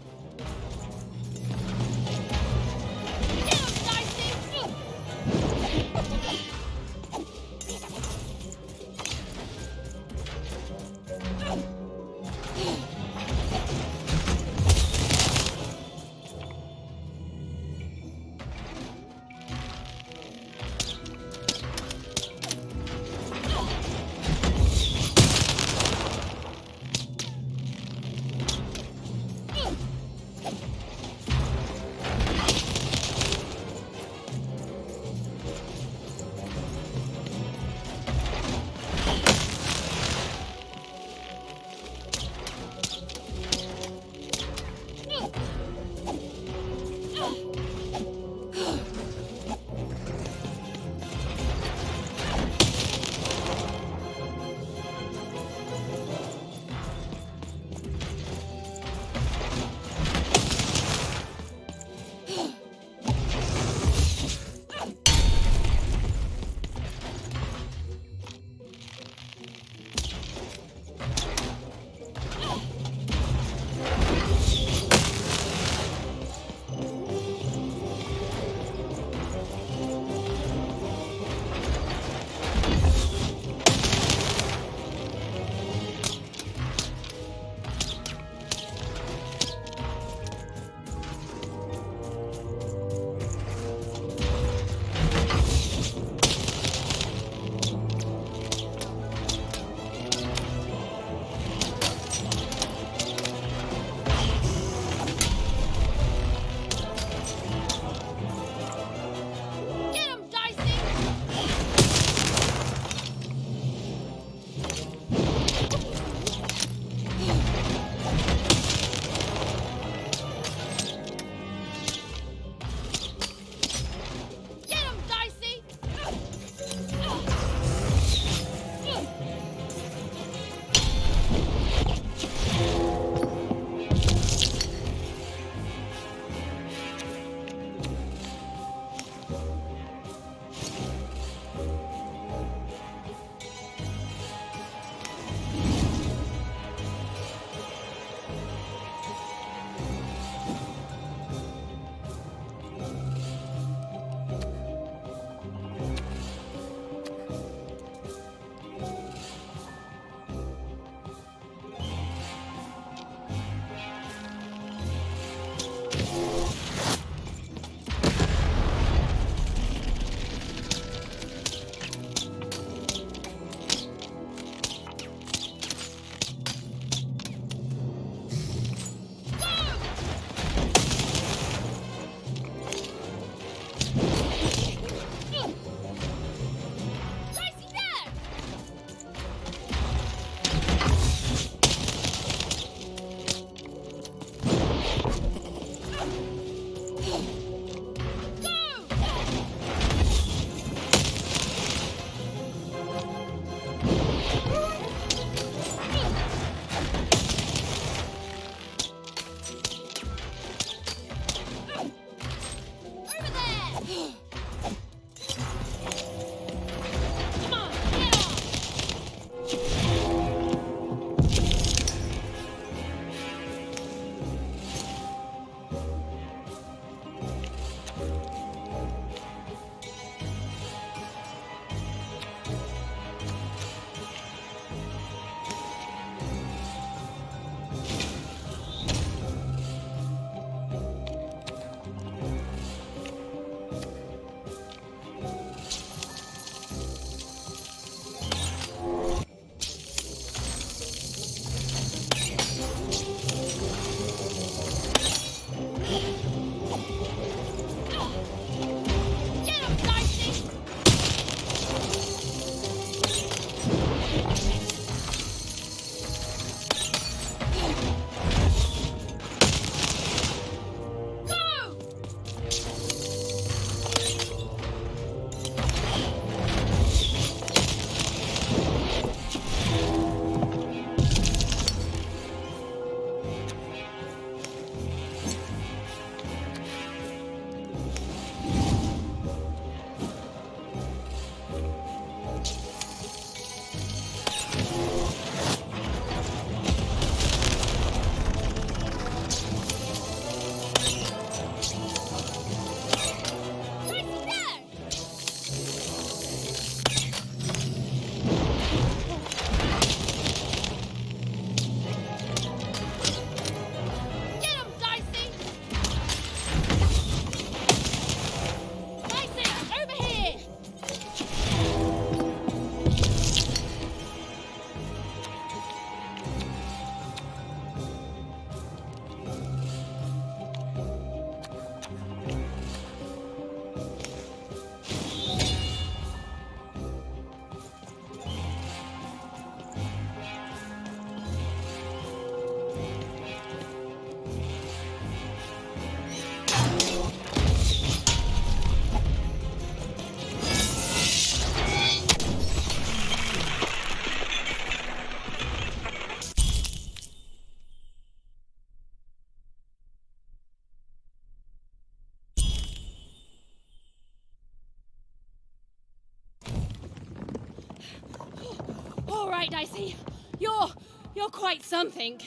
right, Dicey. You're quite something.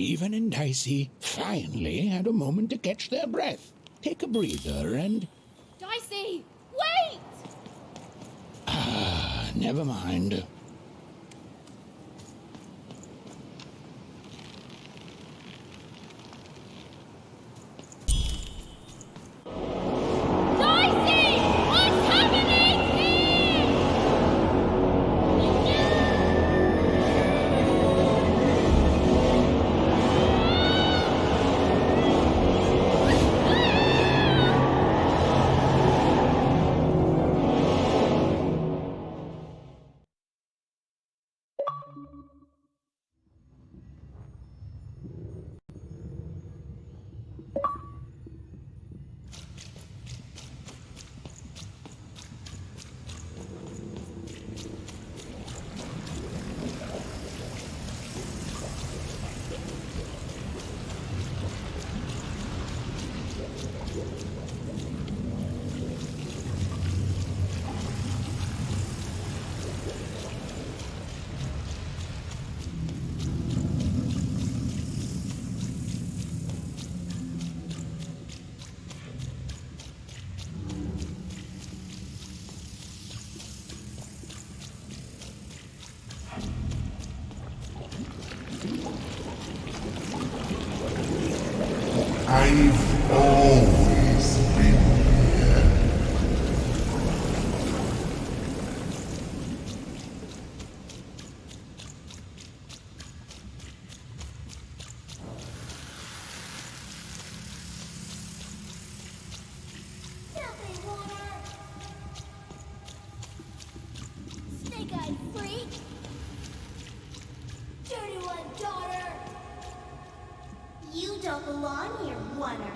Even and Dicey finally had a moment to catch their breath, take a breather, and... Dicey, wait! Never mind. I've always been here. Snake-eyed freak! Dirty one, daughter! You don't belong here, Oner.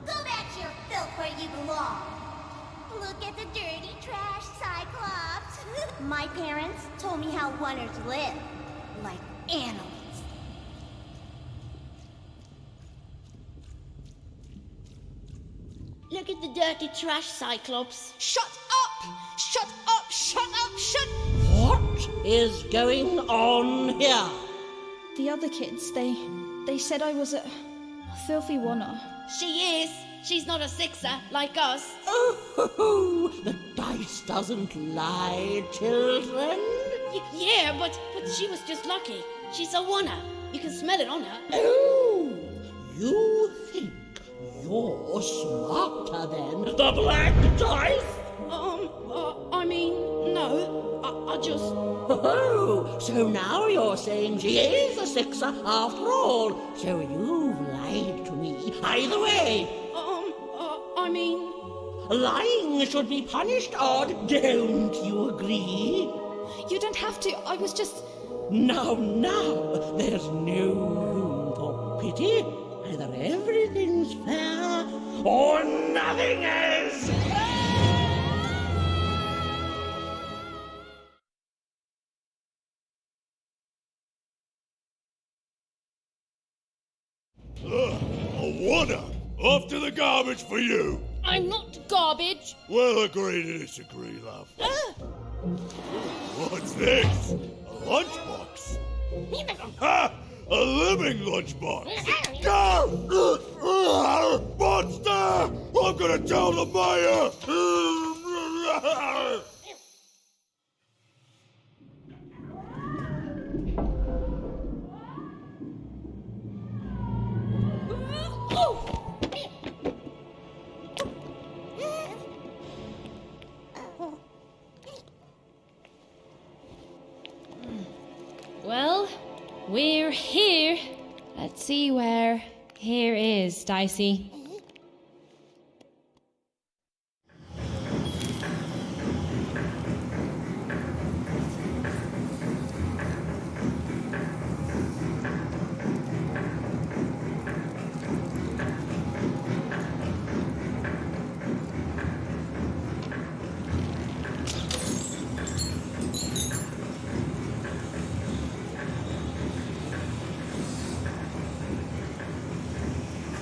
Go back to your filth where you belong. Look at the dirty trash, Cyclops. My parents told me how Oners live. Like animals. Look at the dirty trash, Cyclops. Shut up! Shut up! Shut up! Shut... What is going on here? The other kids, they said I was a filthy oner. She is. She's not a sixer like us. Oh, the dice doesn't lie, children. Yeah, but she was just lucky. She's a oner. You can smell it on her. Oh, you think you're smarter than the black dice? I mean, no. I just... Oh, so now you're saying she is a sixer after all. So you've lied to me either way. I mean... Lying should be punished, Odd. Don't you agree? You don't have to. I was just... Now, there's no room for pity. Either everything's fair or nothing is. A wonder! Off to the garbage for you! I'm not garbage. We'll agree to disagree, love. What's this? A lunchbox? Ha! A living lunchbox! Go! Monster! I'm gonna tell the mayor! Well, we're here. Let's see where here is, Dicey.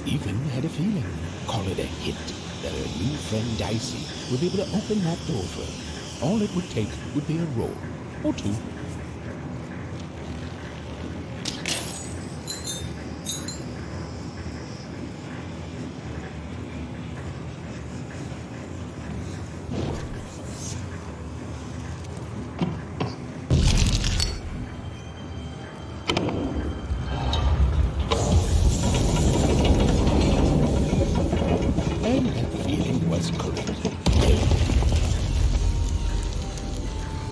Even had a feeling, call it a hint, that her new friend Dicey would be able to open that door for her. All it would take would be a roll or two.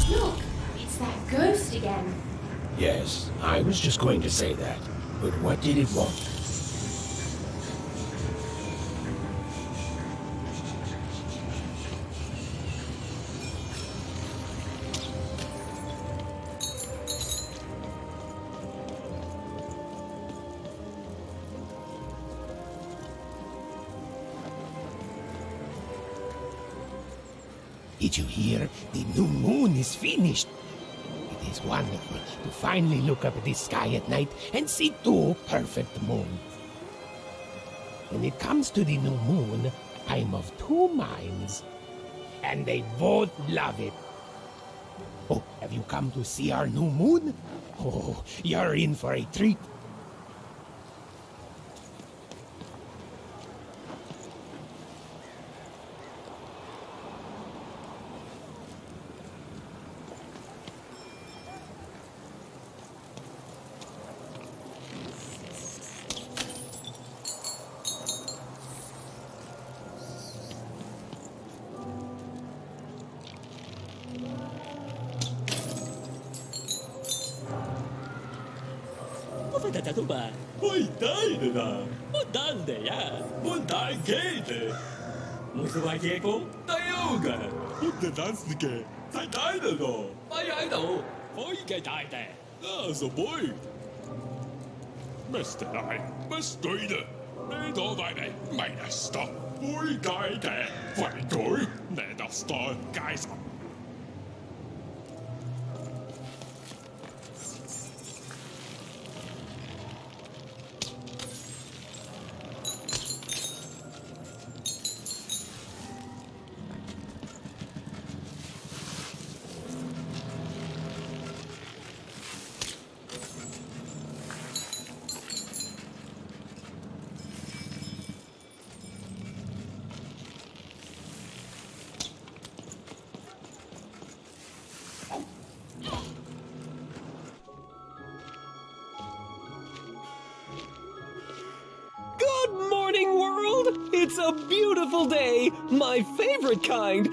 Look, it's that ghost again. Yes, I was just going to say that. But what did it want? Did you hear? The new moon is finished. It is wonderful to finally look up at the sky at night and see two perfect moons. When it comes to the new moon, I'm of two minds, and they both love it. Oh, have you come to see our new moon? Oh, you're in for a treat. Ba, ôi tới rồi nè, muốn tan để à, muốn đại kế để, muốn sự bài kế cũng tiêu cả, muốn the dance kế, sai đại rồi đó, bay ở đâu, phải cái đại để, so boy, Mr. Nine, Mr. Leader, này đó vậy này, mày đã stop, phải cái để, phải đổi, này đã stop cái sao? It's a beautiful day, my favorite kind.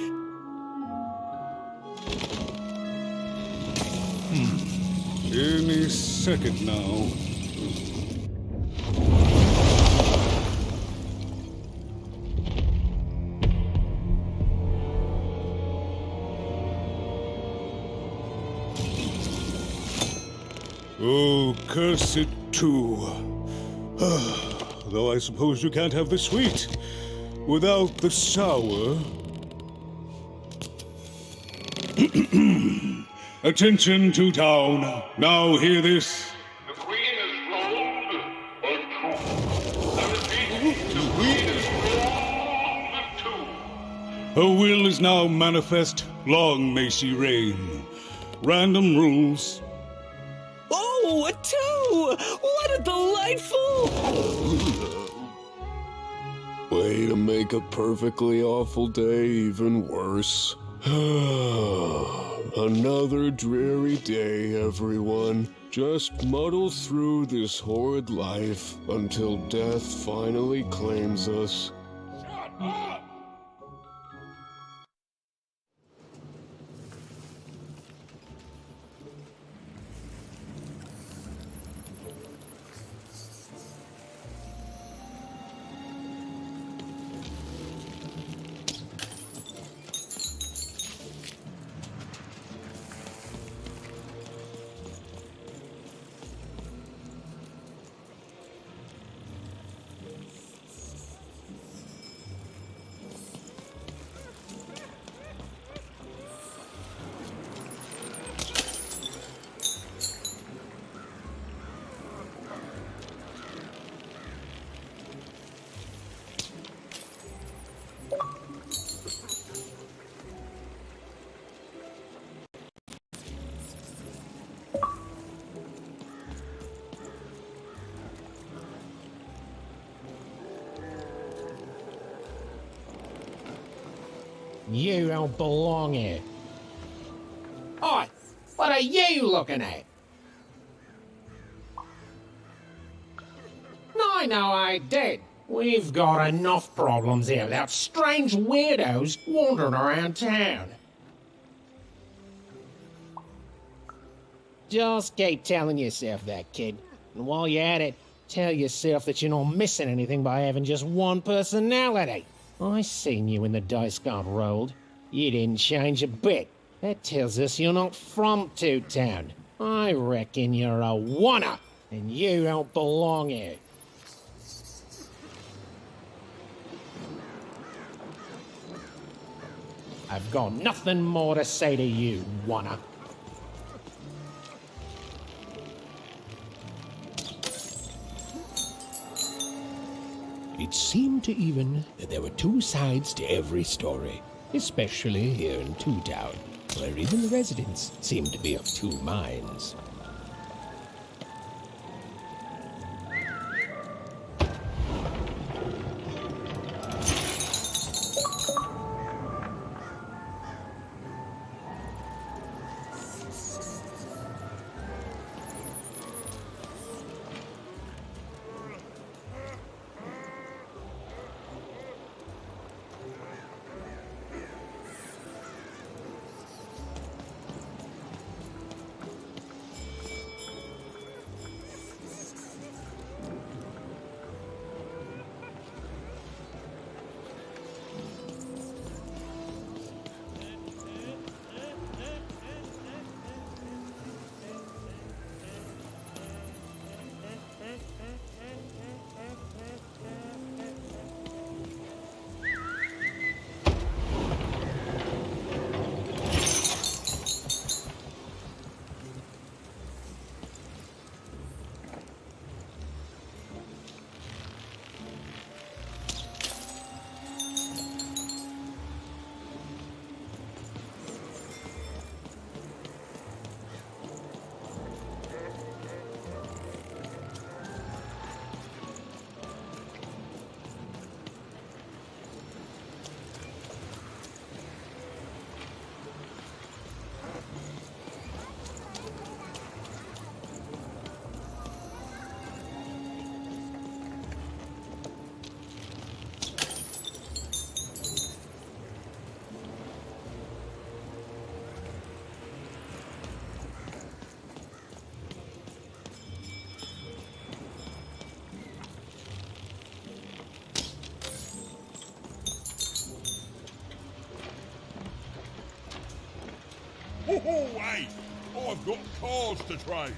Any second now. Oh, curse it too. Though I suppose you can't have the sweet without the sour. Attention to town. Now hear this. The Queen is rolled a two. I repeat, the Queen is rolled a two. Her will is now manifest. Long may she reign. Random rules. Oh, a 2! What a delightful... Way to make a perfectly awful day even worse. Another dreary day, everyone. Just muddle through this horrid life until death finally claims us. Shut up! You don't belong here. Oi! What are you looking at? No, I did. We've got enough problems here without strange weirdos wandering around town. Just keep telling yourself that, kid. And while you're at it, tell yourself that you're not missing anything by having just one personality. I seen you when the dice got rolled. You didn't change a bit. That tells us you're not from Two Town. I reckon you're a oner, and you don't belong here. I've got nothing more to say to you, oner. It seemed to even that there were two sides to every story, especially here in Two Town, where even the residents seemed to be of two minds. Hey, I've got cards to trade.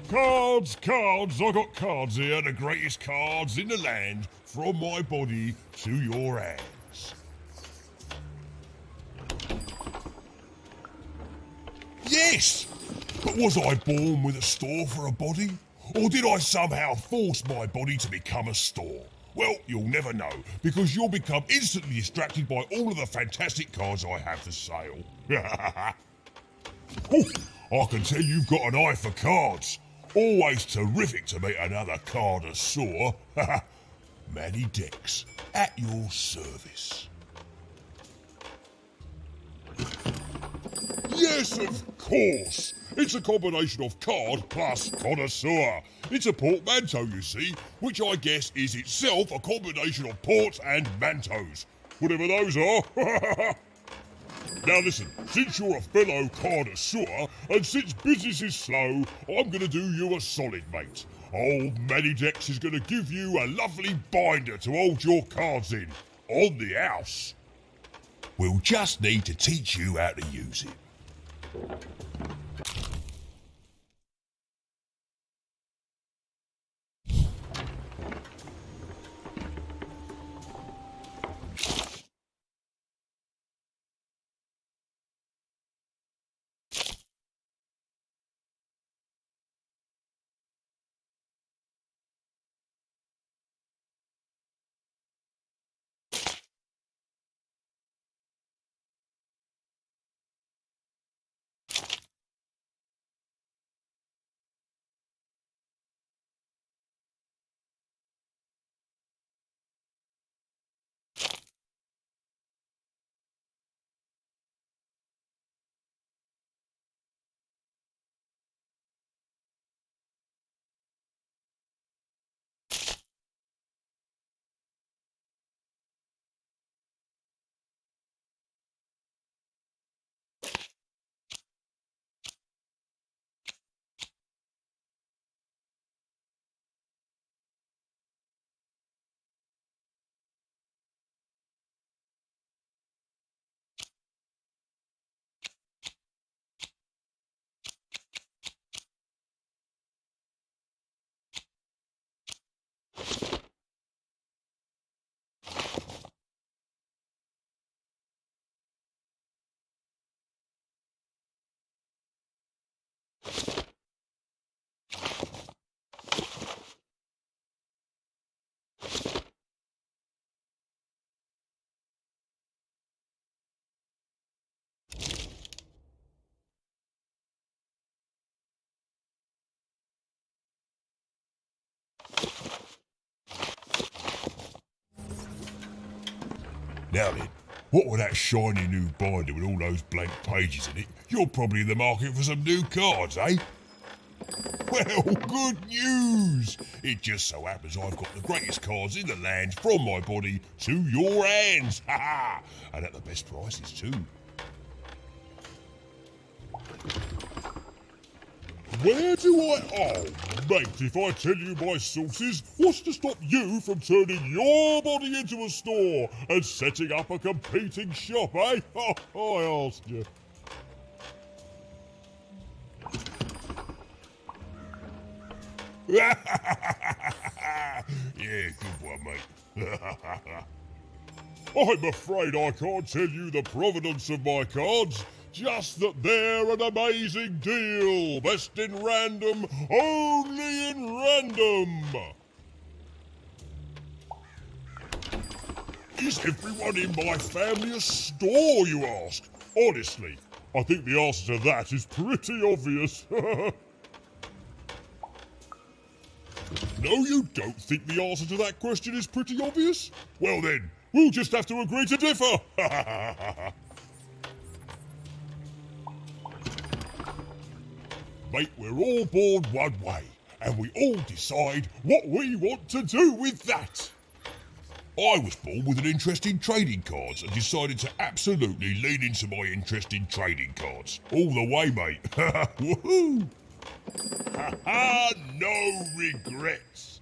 Cards, cards, I got cards here, the greatest cards in the land, from my body to your hands. Yes! But was I born with a store for a body? Or did I somehow force my body to become a store? Well, you'll never know, because you'll become instantly distracted by all of the fantastic cards I have for sale. Oh, I can tell you've got an eye for cards. Always terrific to meet another connoisseur. Manny Dex, at your service. Yes, of course. It's a combination of card plus connoisseur. It's a portmanteau, you see, which I guess is itself a combination of ports and mantos. Whatever those are. Now listen, since you're a fellow connoisseur, and since business is slow, I'm going to do you a solid, mate. Old Manny Dex is going to give you a lovely binder to hold your cards in, on the house. We'll just need to teach you how to use it. Now then, what with that shiny new binder with all those blank pages in it, you're probably in the market for some new cards, eh? Well, good news! It just so happens I've got the greatest cards in the land from my body to your hands, ha ha! And at the best prices too. Where do I... Oh, mate, if I tell you my sources, what's to stop you from turning your body into a store and setting up a competing shop, eh? Oh, I asked you. Yeah, good one, mate. I'm afraid I can't tell you the provenance of my cards, just that they're an amazing deal. Best in random, only in random. Is everyone in my family a store, you ask? Honestly, I think the answer to that is pretty obvious. No, you don't think the answer to that question is pretty obvious? Well then, we'll just have to agree to differ. Mate, we're all born one way, and we all decide what we want to do with that. I was born with an interest in trading cards and decided to absolutely lean into my interest in trading cards. All the way, mate. Woohoo! Ha ha! No regrets.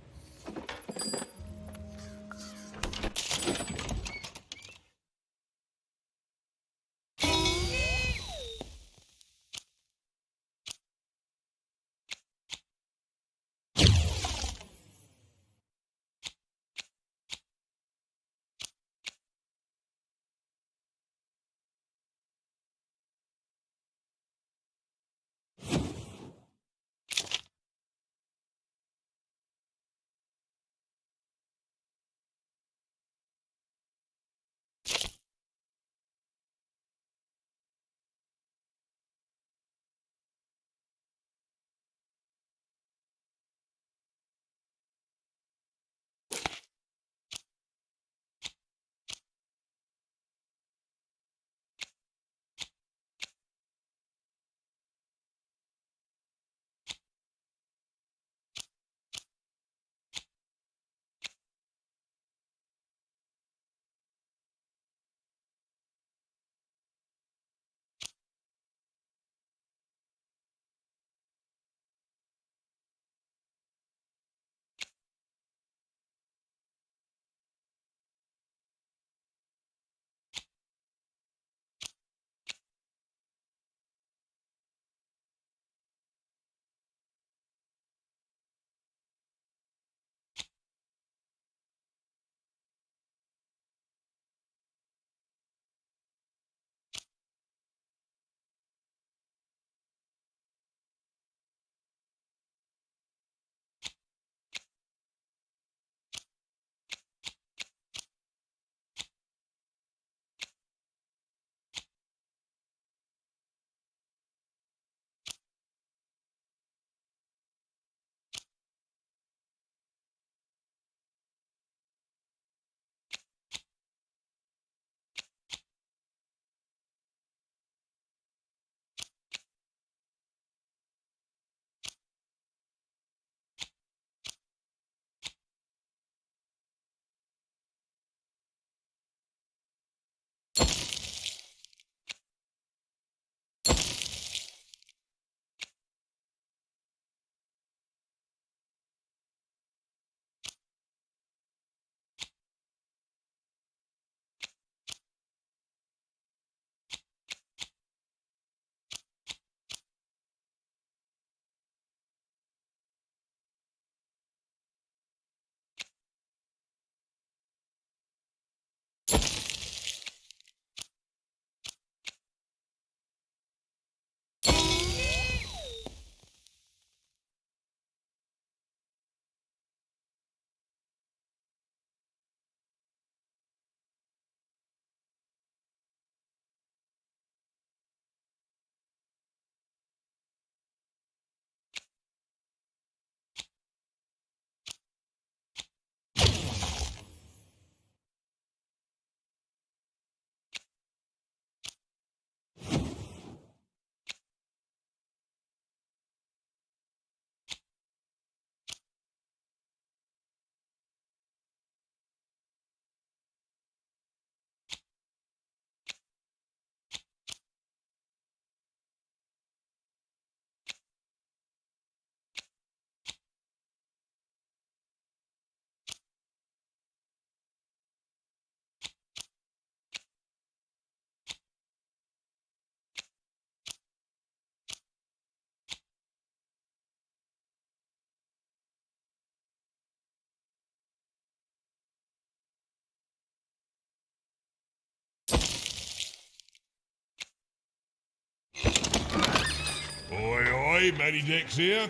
Oi, Matty Dex here,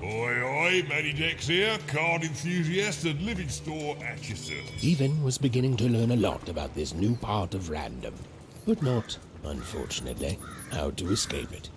Matty Dex here, card enthusiast and living store at your service. Even was beginning to learn a lot about this new part of random, but not, unfortunately, how to escape it.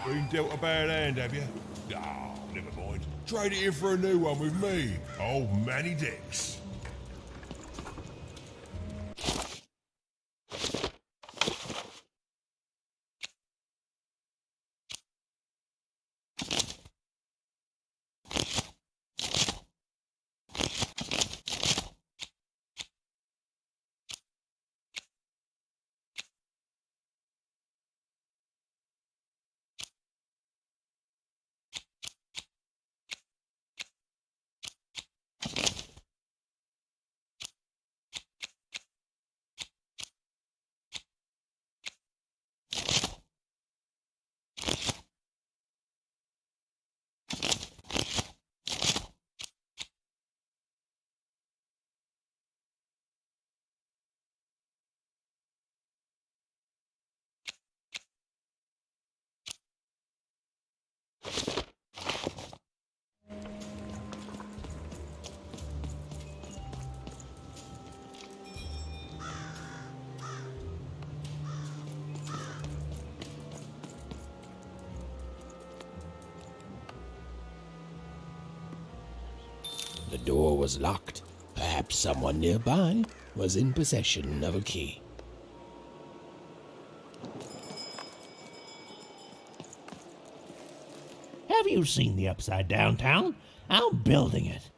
Been dealt a bad hand, have you? Ah, never mind. Trade it in for a new one with me, old Manny Dex. The door was locked. Perhaps someone nearby was in possession of a key. Have you seen the Upside Downtown? I'm building it.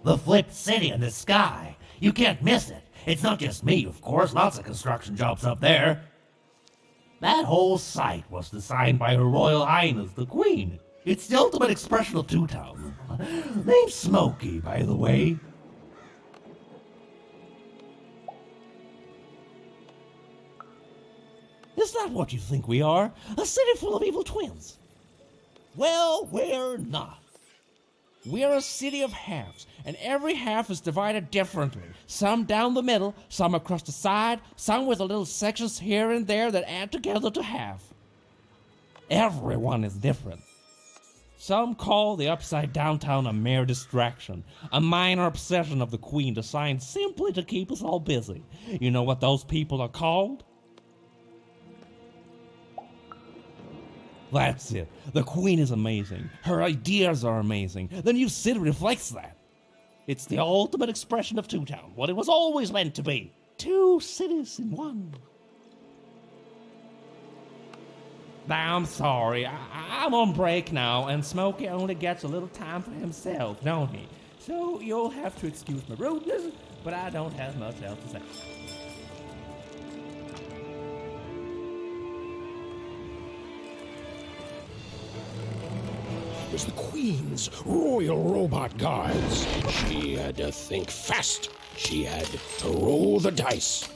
The flipped city in the sky. You can't miss it. It's not just me, of course. Lots of construction jobs up there. That whole site was designed by Her Royal Highness, the Queen. It's the ultimate expression of Two Town. Name's Smokey, by the way. Is that what you think we are? A city full of evil twins? Well, we're not. We're a city of halves, and every half is divided differently. Some down the middle, some across the side, some with little sections here and there that add together to half. Everyone is different. Some call the Upside Downtown a mere distraction, a minor obsession of the Queen designed simply to keep us all busy. You know what those people are called? That's it. The Queen is amazing. Her ideas are amazing. The new city reflects that. It's the ultimate expression of Two Town, what it was always meant to be. Two cities in one. I'm sorry. I'm on break now, and Smokey only gets a little time for himself, don't he? So you'll have to excuse my rudeness, but I don't have much else to say. It was the Queen's Royal Robot Guards. She had to think fast. She had to roll the dice.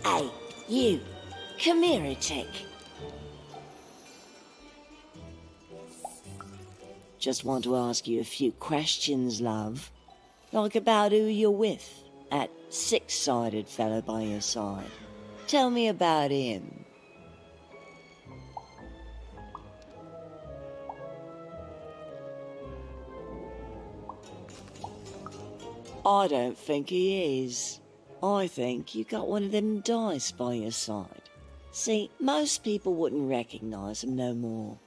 Hey, you. Come here a tick. Just want to ask you a few questions, love. Like about who you're with. That six-sided fellow by your side. Tell me about him. I don't think he is. I think you got one of them dice by your side. See, most people wouldn't recognize him no more.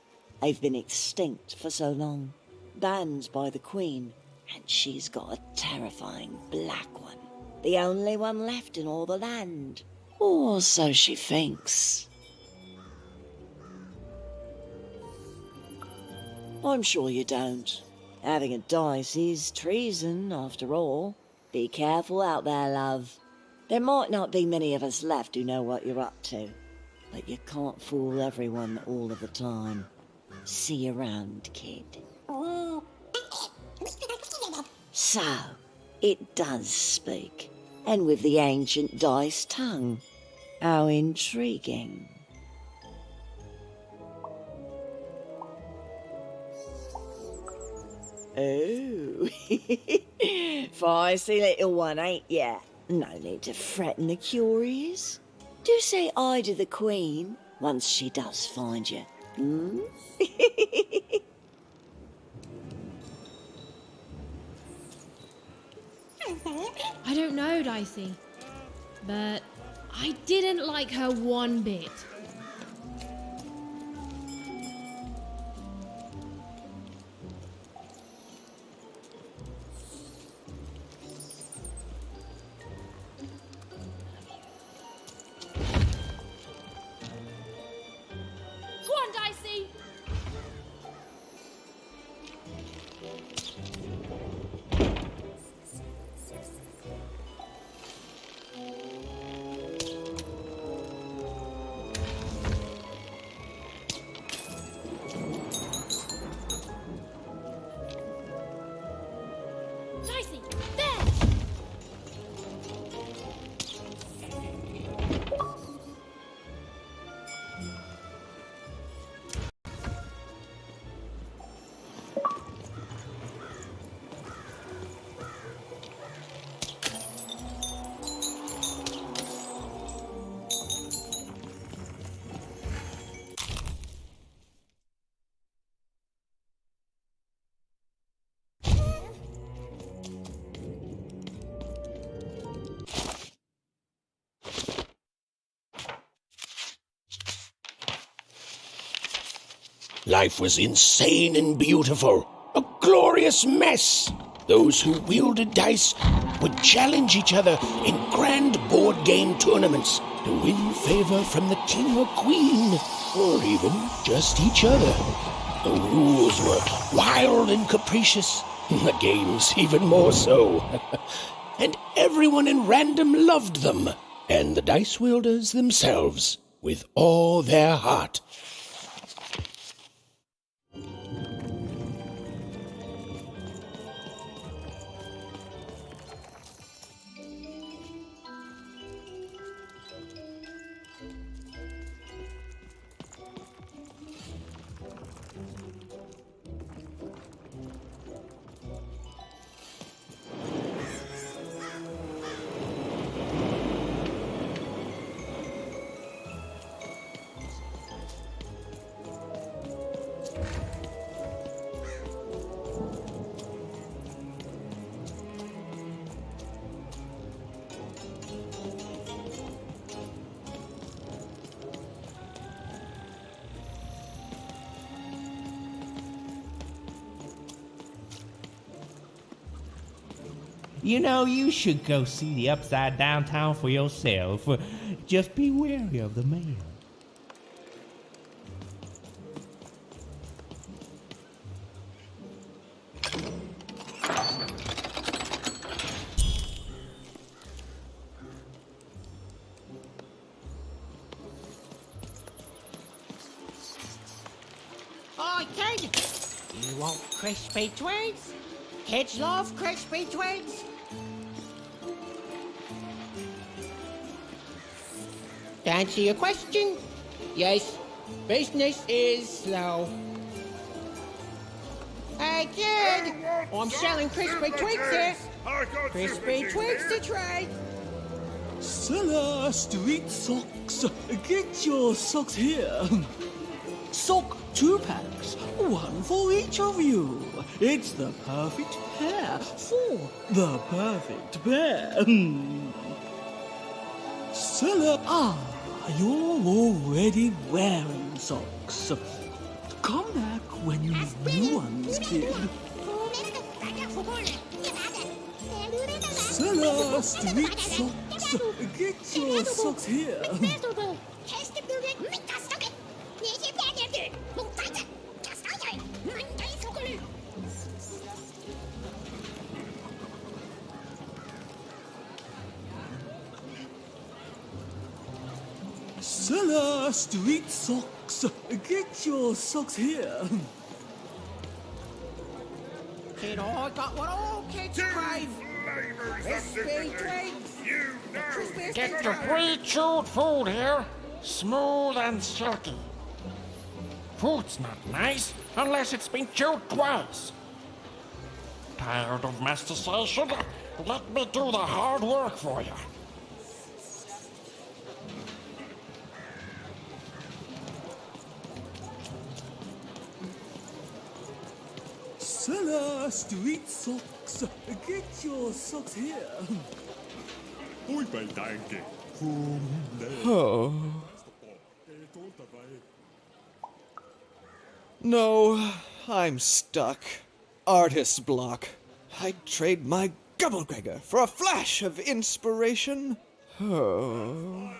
They've been extinct for so long. Banned by the Queen, and she's got a terrifying black one. The only one left in all the land. Or so she thinks. I'm sure you don't. Having a dice is treason, after all. Be careful out there, love. There might not be many of us left who know what you're up to, but you can't fool everyone all of the time. See you around, kid. So, it does speak, and with the ancient dice tongue. How intriguing. Oh, feisty little one, ain't ya? No need to threaten the curious. Do say aye to the Queen once she does find you. Hmm? I don't know, Dicey, but I didn't like her one bit. Go on, Dicey! Dicey, there! Life was insane and beautiful. A glorious mess. Those who wielded dice would challenge each other in grand board game tournaments to win favor from the king or queen, or even just each other. The rules were wild and capricious, the games even more so. And everyone in Random loved them, and the dice wielders themselves, with all their heart. You know, you should go see the Upside Downtown for yourself. Just be wary of the man. Oi, kid! You want crispy twigs? Kids love crispy twigs. To answer your question, yes, business is slow. Hey, kid! Oh, I'm selling crispy twigs here. Crispy twigs to trade. Seller Street Socks. Get your socks here. Sock 2-packs, one for each of you. It's the perfect pair for the perfect pair. Seller, you're already wearing socks. Come back when you need new ones, kid. Seller Street Socks. Get your socks here. Seller Street Socks. Get your socks here. Kid, I got what all kids crave. Crispy twigs. Get your pre-chewed food here, smooth and silky. Food's not nice unless it's been chewed twice. Tired of mastication? Let me do the hard work for you. Seller Street Socks. Get your socks here. Oh. No, I'm stuck. Artist's block. I'd trade my Gubblegregor for a flash of inspiration. Oh.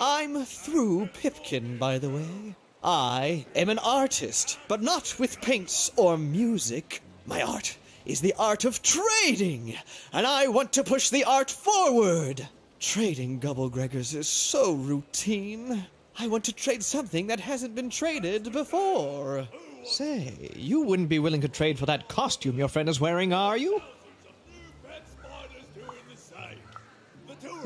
I'm through Pipkin, by the way. I am an artist, but not with paints or music. My art is the art of trading, and I want to push the art forward. Trading Gubblegregors is so routine. I want to trade something that hasn't been traded before. Say, you wouldn't be willing to trade for that costume your friend is wearing, are you?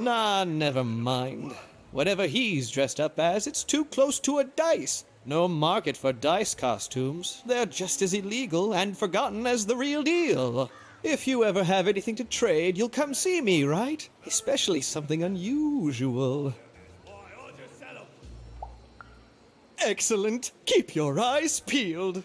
Nah, never mind. Whatever he's dressed up as, it's too close to a dice. No market for dice costumes. They're just as illegal and forgotten as the real deal. If you ever have anything to trade, you'll come see me, right? Especially something unusual. Excellent. Keep your eyes peeled.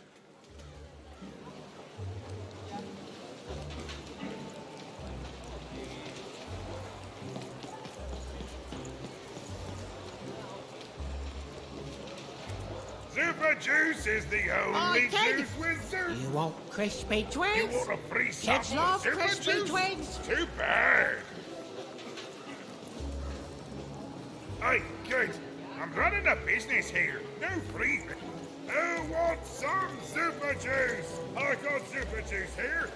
Super Juice is the only juice with super. You want crispy twigs? You want a free Kids sample love of super crispy juice? twigs. Too bad. Hey, kids, I'm running a business here. No free. Who wants some super juice? I got super juice here.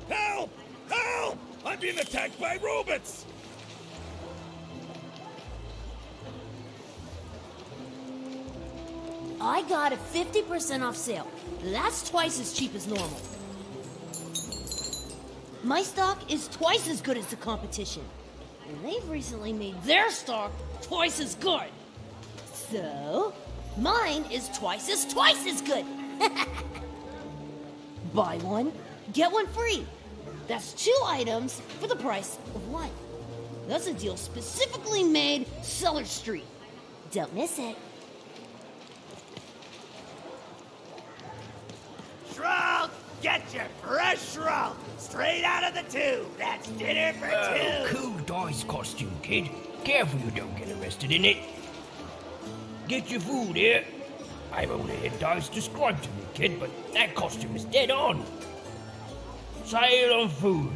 Help! Help! I'm being attacked by robots! I got a 50% off sale. That's twice as cheap as normal. My stock is twice as good as the competition. And they've recently made their stock twice as good. So, mine is twice as good. Buy one, get one free. That's 2 items for the price of 1. That's a deal specifically made Cellar Street. Don't miss it. Shroud, get your fresh shroud straight out of the tube. That's dinner for two. Cool dice costume, kid. Careful you don't get arrested in it. Get your food here. I've only had dice described to me, kid, but that costume is dead on. Sail on food.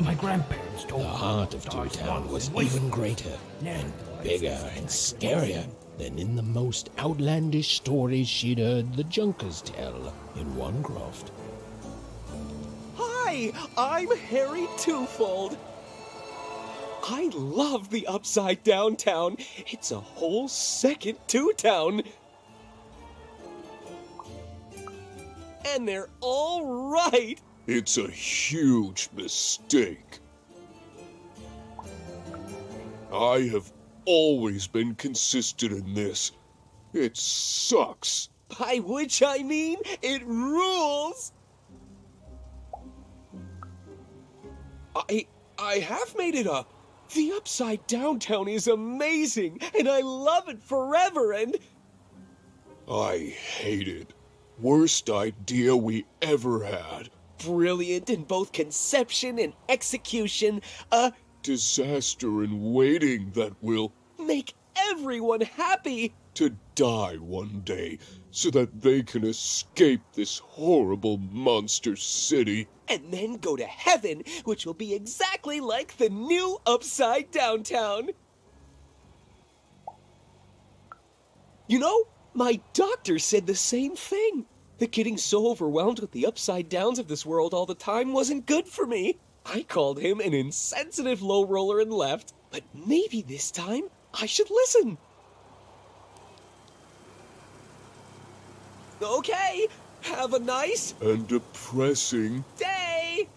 My grandparents told The me heart of dice Toontown was once even greater, bigger and scarier than in the most outlandish stories she'd heard the Junkers tell in one croft. Hi, I'm Harry Twofold. I love the Upside Down Town. It's a whole second Two-Town. And they're all right. It's a huge mistake. I have always been consistent in this. It sucks. By which I mean, it rules! I have made it up. The Upside Downtown is amazing, and I love it forever, and... I hate it. Worst idea we ever had. Brilliant in both conception and execution. A disaster in waiting that will make everyone happy. To die one day so that they can escape this horrible monster city. And then go to heaven, which will be exactly like the new Upside Downtown. You know, my doctor said the same thing. That getting so overwhelmed with the upside downs of this world all the time wasn't good for me. I called him an insensitive low roller and left, but maybe this time I should listen. Okay, have a nice and depressing day.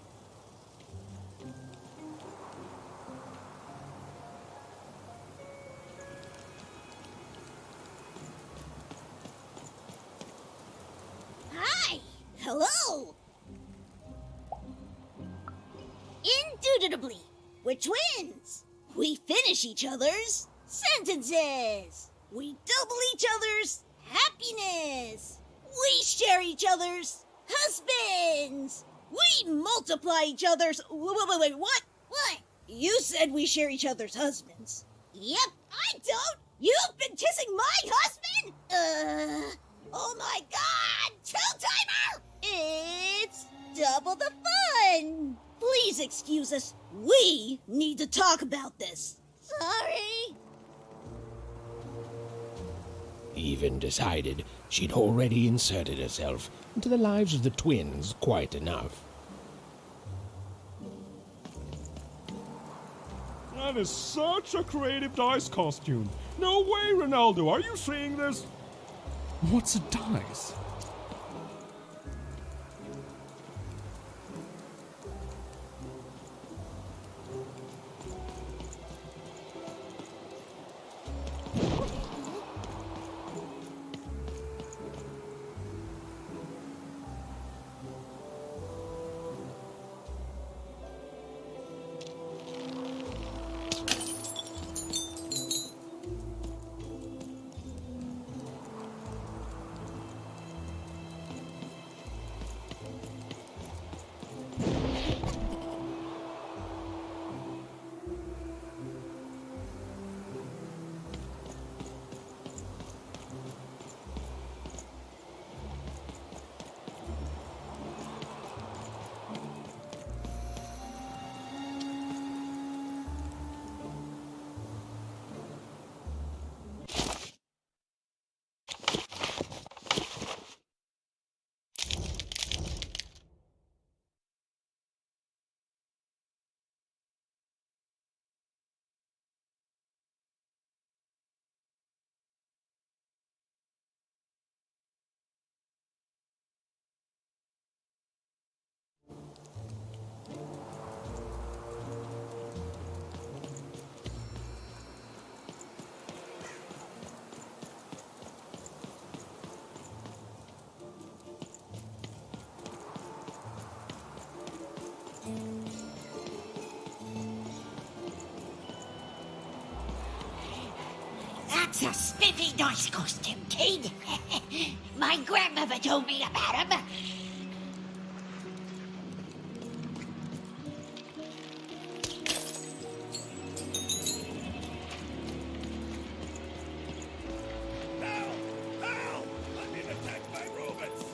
Hi! Hello! Indubitably, we're twins! We finish each other's sentences! We double each other's happiness! We share each other's husbands! We multiply each other's... Wait, what? What? You said we share each other's husbands. Yep, I don't! You've been kissing my husband? Oh my god! Two-timer! It's double the fun! Please excuse us. We need to talk about this. Sorry. Even decided she'd already inserted herself into the lives of the twins quite enough. That is such a creative dice costume. No way, Ronaldo. Are you seeing this? What's a dice? That's a spiffy dice costume, kid. My grandmother told me about him. I'm being attacked by robots!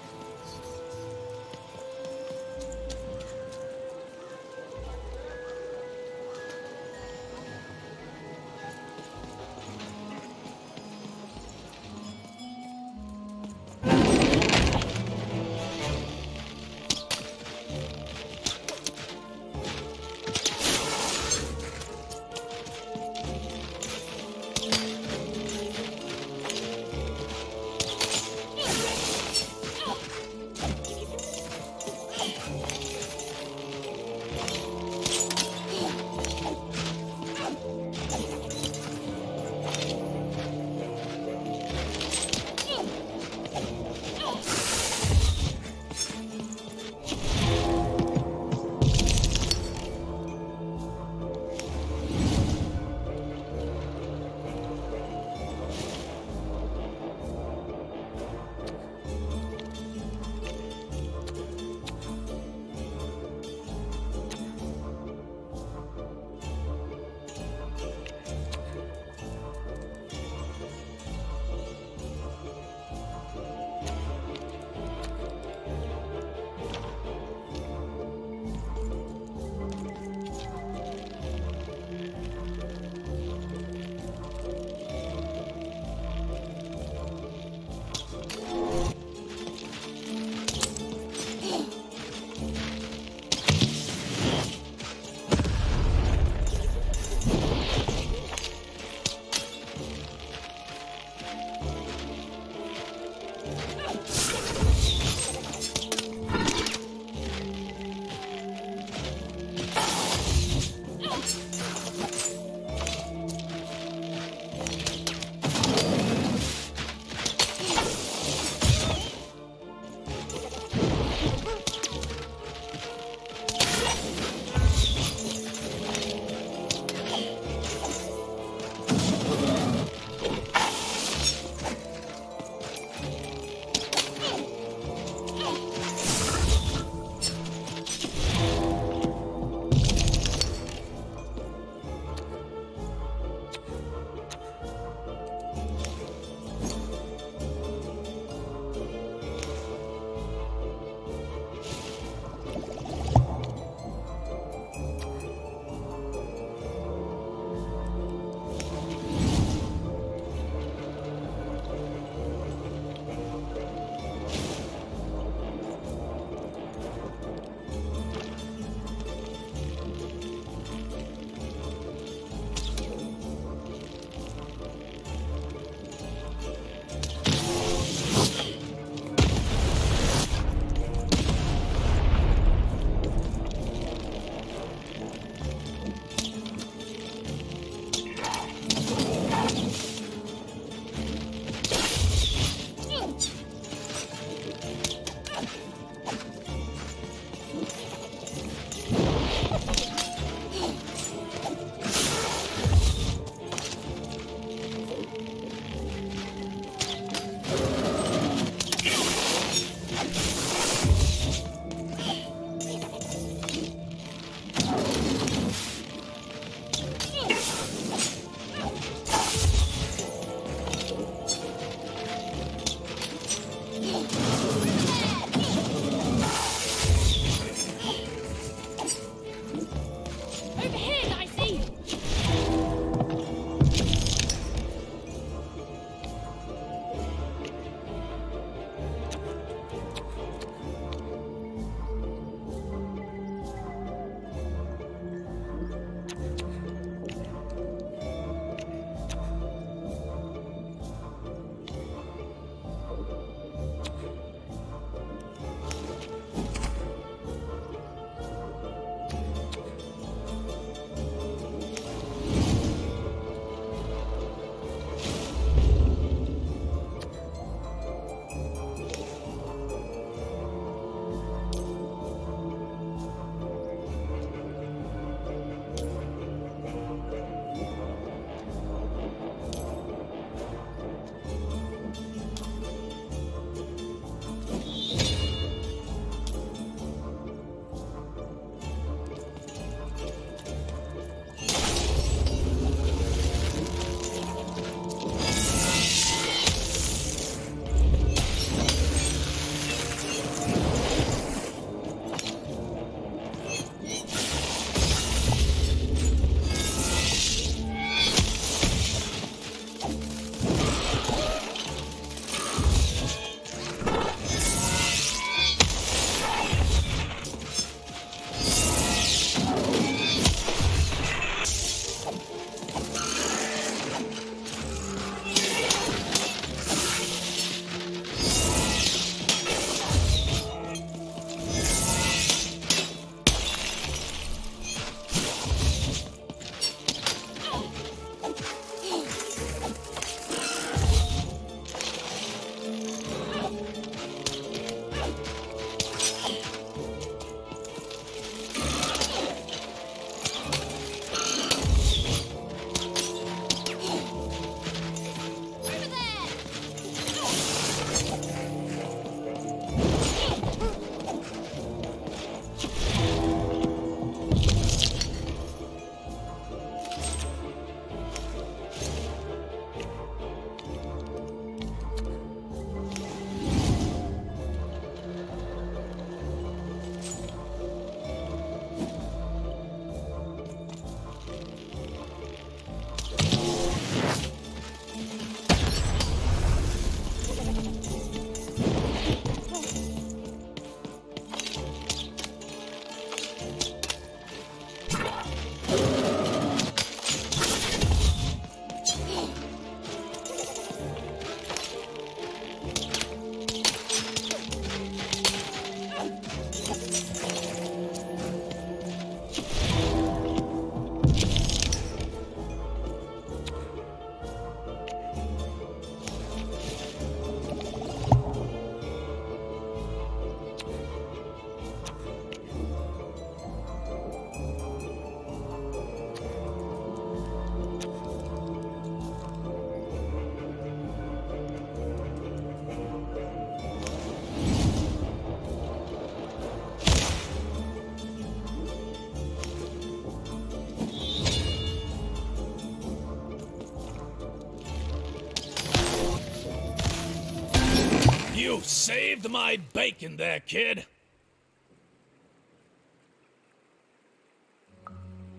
You saved my bacon there, kid.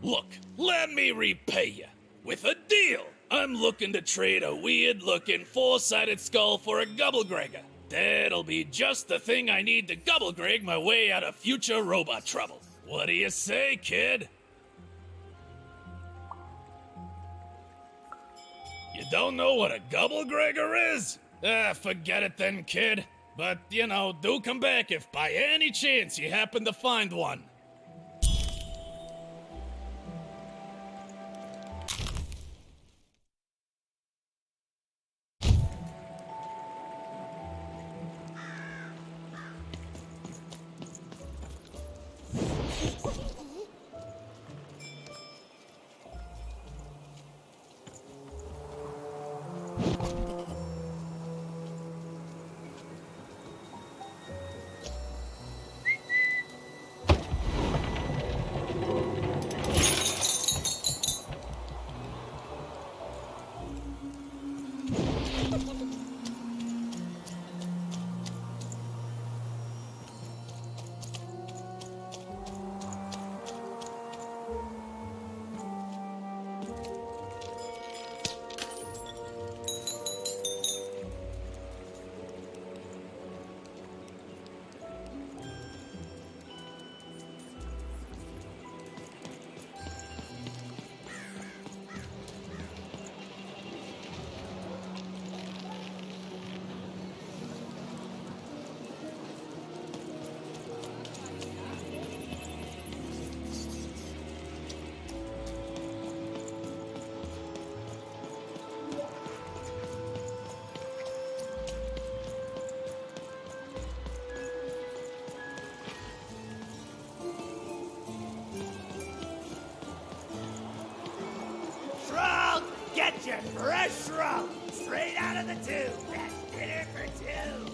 Look, let me repay you. With a deal. I'm looking to trade a weird-looking four-sided skull for a Gubblegregger. That'll be just the thing I need to Gubblegreg my way out of future robot trouble. What do you say, kid? You don't know what a Gubblegregger is? Forget it then, kid. But, do come back if by any chance you happen to find one. Get your fresh roll straight out of the tube. That's dinner for two.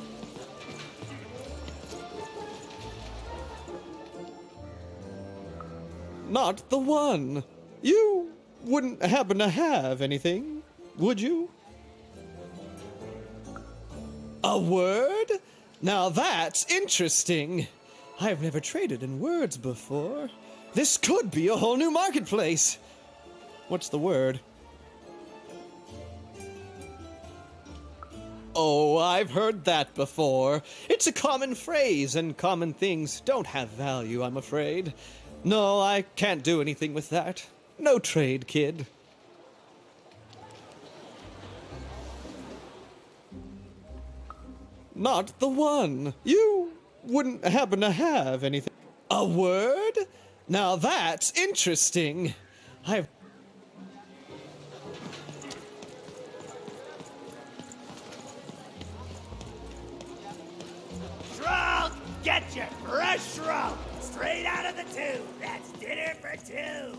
Not the one. You wouldn't happen to have anything, would you? A word? Now that's interesting. I've never traded in words before. This could be a whole new marketplace. What's the word? Oh, I've heard that before. It's a common phrase, and common things don't have value, I'm afraid. No, I can't do anything with that. No trade, kid. Not the one. You wouldn't happen to have anything. A word? Now that's interesting. I've... Shrunk, get your fresh roll straight out of the tube. That's dinner for two.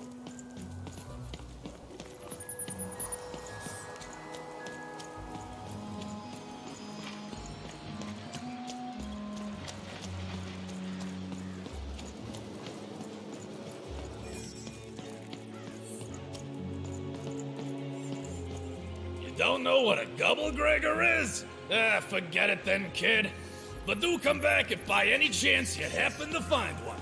Don't know what a Gubblegregger is? Forget it then, kid. But do come back if by any chance you happen to find one.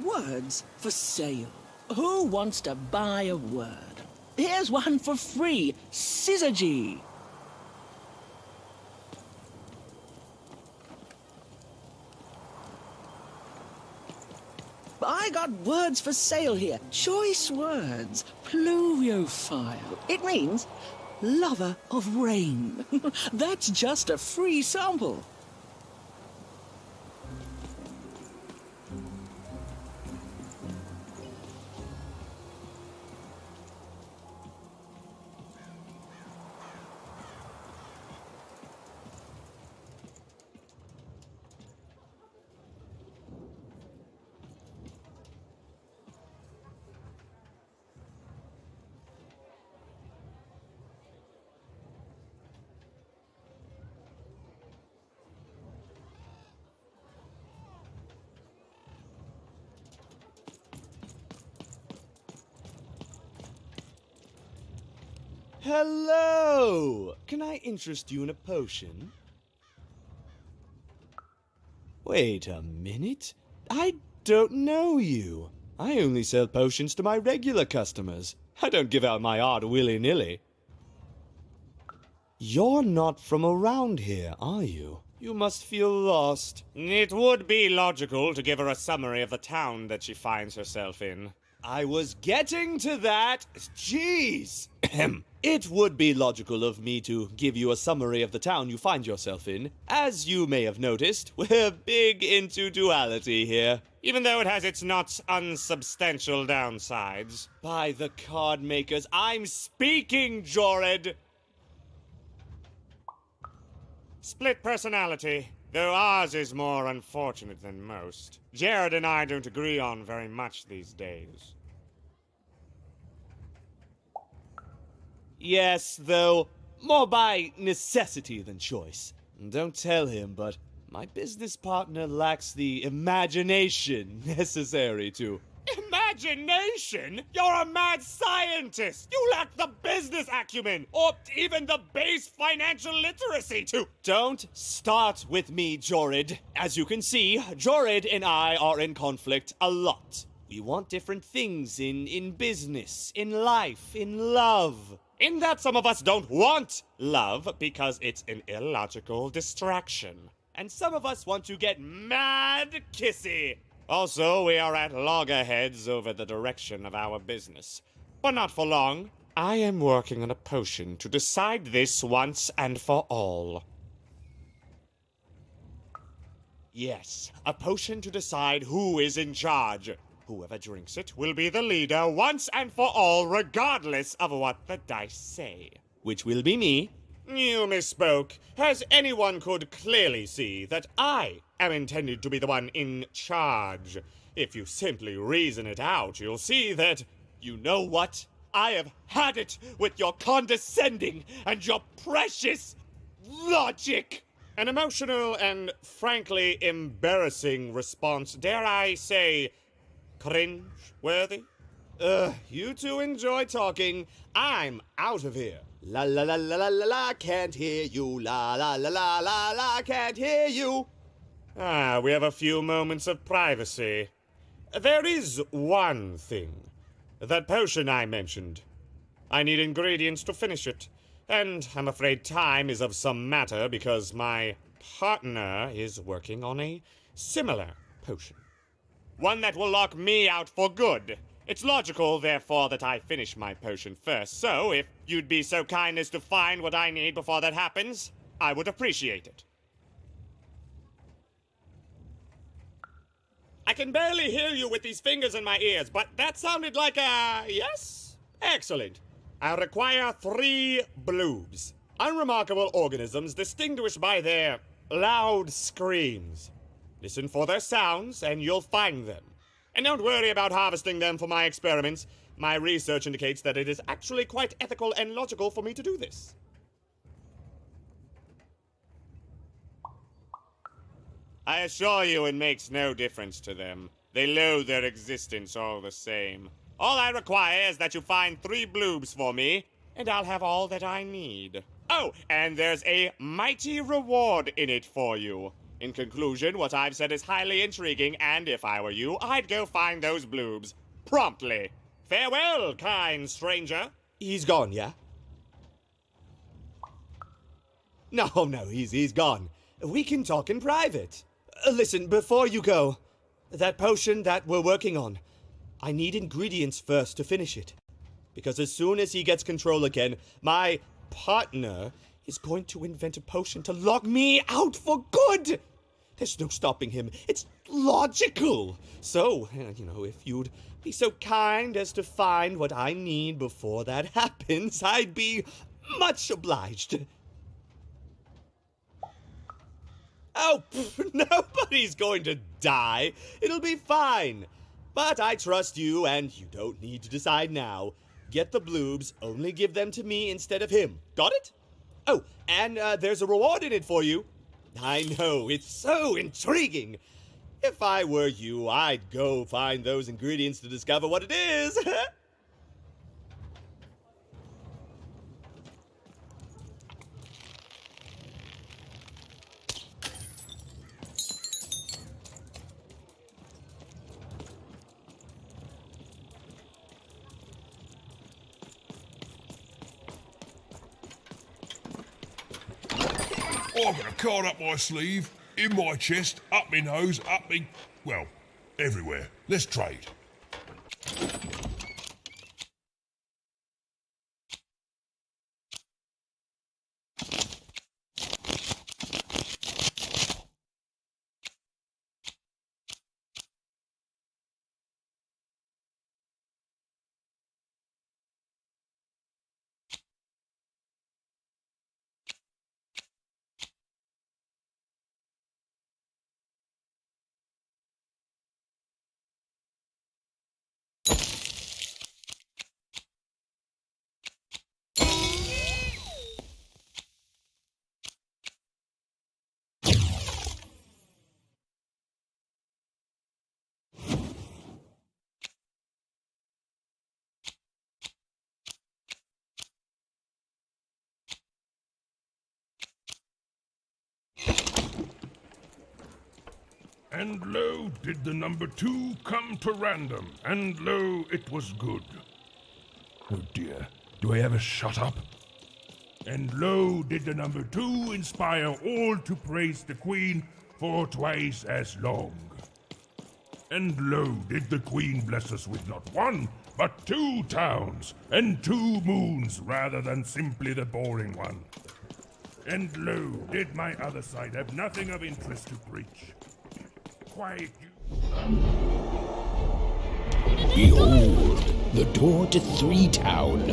Words for sale. Who wants to buy a word? Here's one for free. Syzygy. I got words for sale here. Choice words. Pluviophile. It means lover of rain. That's just a free sample. Hello! Can I interest you in a potion? Wait a minute. I don't know you. I only sell potions to my regular customers. I don't give out my art willy-nilly. You're not from around here, are you? You must feel lost. It would be logical to give her a summary of the town that she finds herself in. I was getting to that. Jeez! It would be logical of me to give you a summary of the town you find yourself in. As you may have noticed, we're big into duality here, even though it has its not unsubstantial downsides. By the card makers, I'm speaking, Jorid! Split personality, though ours is more unfortunate than most. Jared and I don't agree on very much these days. Yes, though, more by necessity than choice. Don't tell him, but my business partner lacks the imagination necessary to... Imagination? You're a mad scientist! You lack the business acumen, or even the base financial literacy to... Don't start with me, Jorid. As you can see, Jorid and I are in conflict a lot. We want different things in business, in life, in love. In that some of us don't want love because it's an illogical distraction. And some of us want to get mad kissy. Also, we are at loggerheads over the direction of our business. But not for long. I am working on a potion to decide this once and for all. Yes, a potion to decide who is in charge. Whoever drinks it will be the leader once and for all, regardless of what the dice say. Which will be me. You misspoke, as anyone could clearly see that I am intended to be the one in charge. If you simply reason it out, you'll see that, you know what? I have had it with your condescending and your precious logic. An emotional and frankly embarrassing response, dare I say, cringe-worthy? You two enjoy talking. I'm out of here. La la la la la la la, can't hear you. La la la la la la, can't hear you. Ah, we have a few moments of privacy. There is one thing. That potion I mentioned. I need ingredients to finish it. And I'm afraid time is of some matter because my partner is working on a similar potion. One that will lock me out for good. It's logical, therefore, that I finish my potion first, so if you'd be so kind as to find what I need before that happens, I would appreciate it. I can barely hear you with these fingers in my ears, but that sounded like a yes? Excellent. I require 3 bloobs. Unremarkable organisms distinguished by their loud screams. Listen for their sounds, and you'll find them. And don't worry about harvesting them for my experiments. My research indicates that it is actually quite ethical and logical for me to do this. I assure you it makes no difference to them. They loathe their existence all the same. All I require is that you find 3 bloobs for me, and I'll have all that I need. Oh, and there's a mighty reward in it for you. In conclusion, what I've said is highly intriguing, and if I were you, I'd go find those bloobs. Promptly. Farewell, kind stranger. He's gone, yeah? No, he's gone. We can talk in private. Listen, before you go, that potion that we're working on, I need ingredients first to finish it. Because as soon as he gets control again, my partner is going to invent a potion to lock me out for good. There's no stopping him. It's logical. So, if you'd be so kind as to find what I need before that happens, I'd be much obliged. Oh, nobody's going to die. It'll be fine. But I trust you, and you don't need to decide now. Get the bloobs, only give them to me instead of him. Got it? Oh, and there's a reward in it for you. I know, it's so intriguing. If I were you, I'd go find those ingredients to discover what it is. I've got a card up my sleeve, in my chest, up my nose, up me... well, everywhere. Let's trade. And lo, did the number 2 come to random, and lo, it was good. Oh dear, do I ever shut up? And lo, did the number 2 inspire all to praise the Queen for twice as long. And lo, did the Queen bless us with not 1, but 2 towns, and 2 moons rather than simply the boring one. And lo, did my other side have nothing of interest to preach. Quiet you. Behold, the door to Three Town.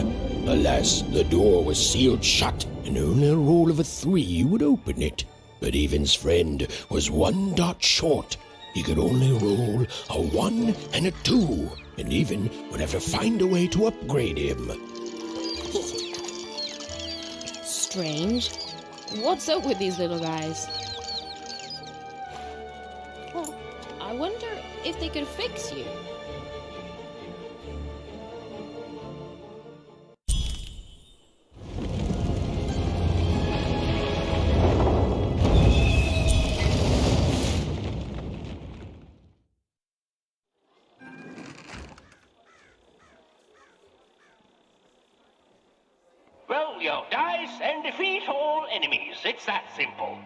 Alas, the door was sealed shut, and only a roll of a 3 would open it. But Evan's friend was 1 dot short. He could only roll a 1 and a 2, and Even would have to find a way to upgrade him. Strange. What's up with these little guys? Well, I wonder if they could fix you. Roll your dice and defeat all enemies. It's that simple.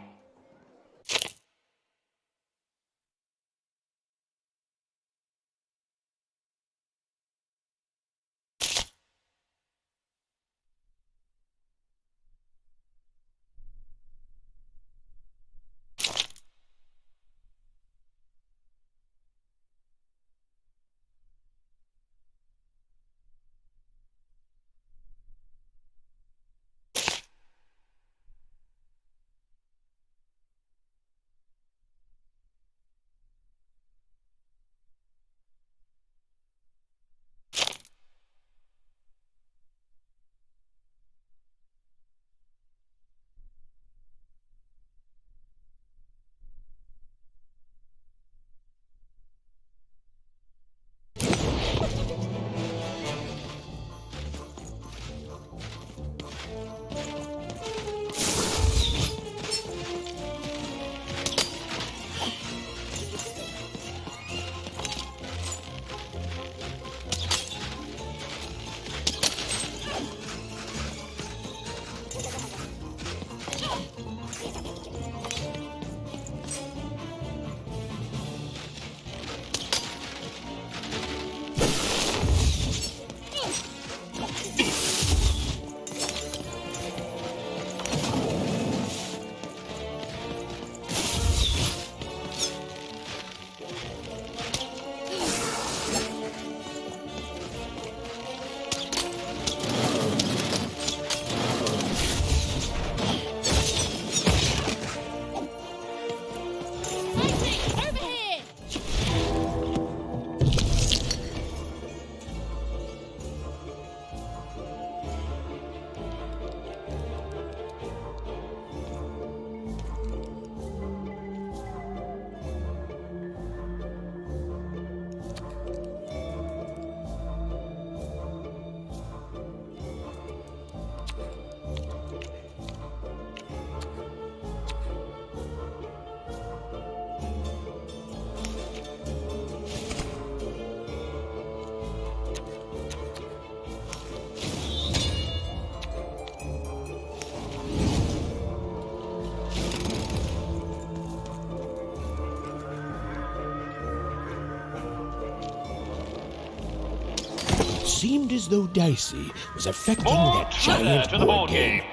seemed as though Dicey was affecting that giant board game.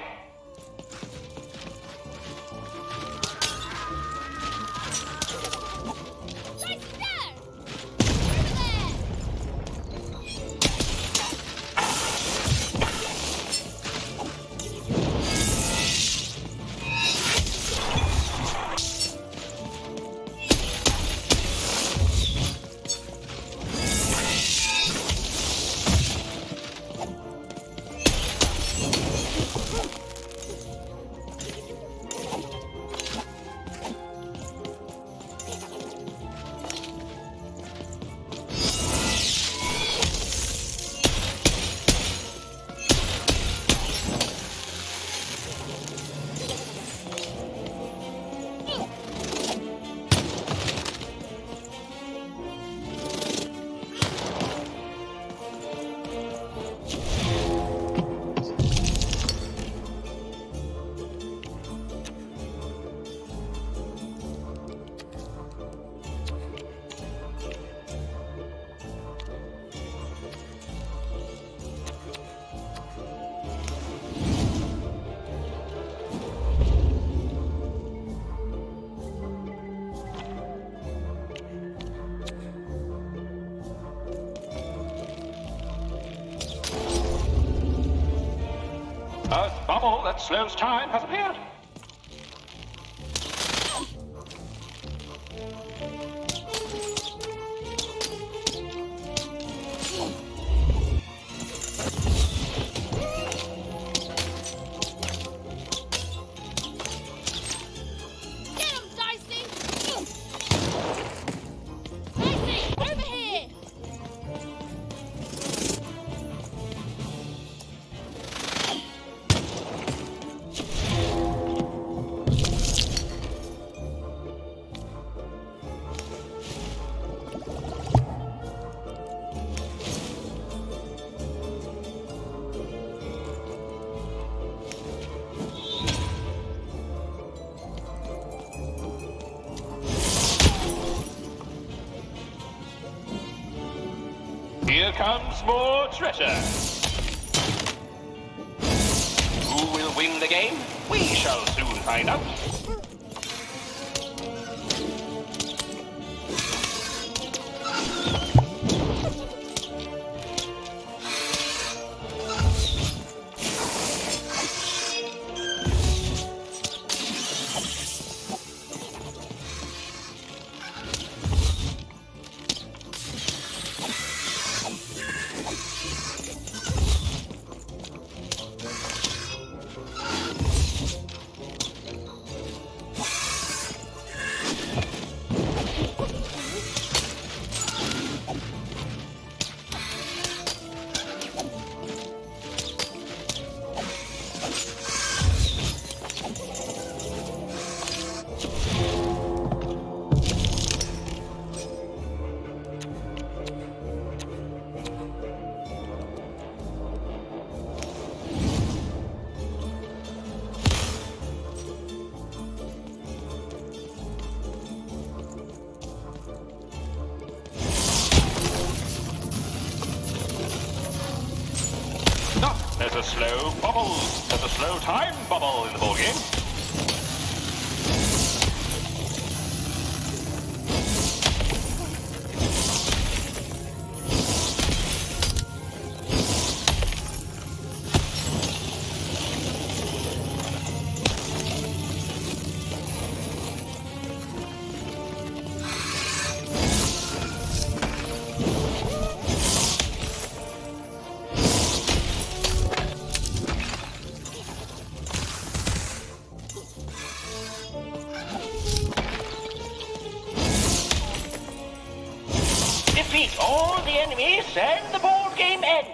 A bubble that slows time has appeared. Here comes more treasure. Who will win the game? We shall soon find out. There's a slow bubble. There's a slow time bubble in the ball game. Defeat all the enemies and the board game ends.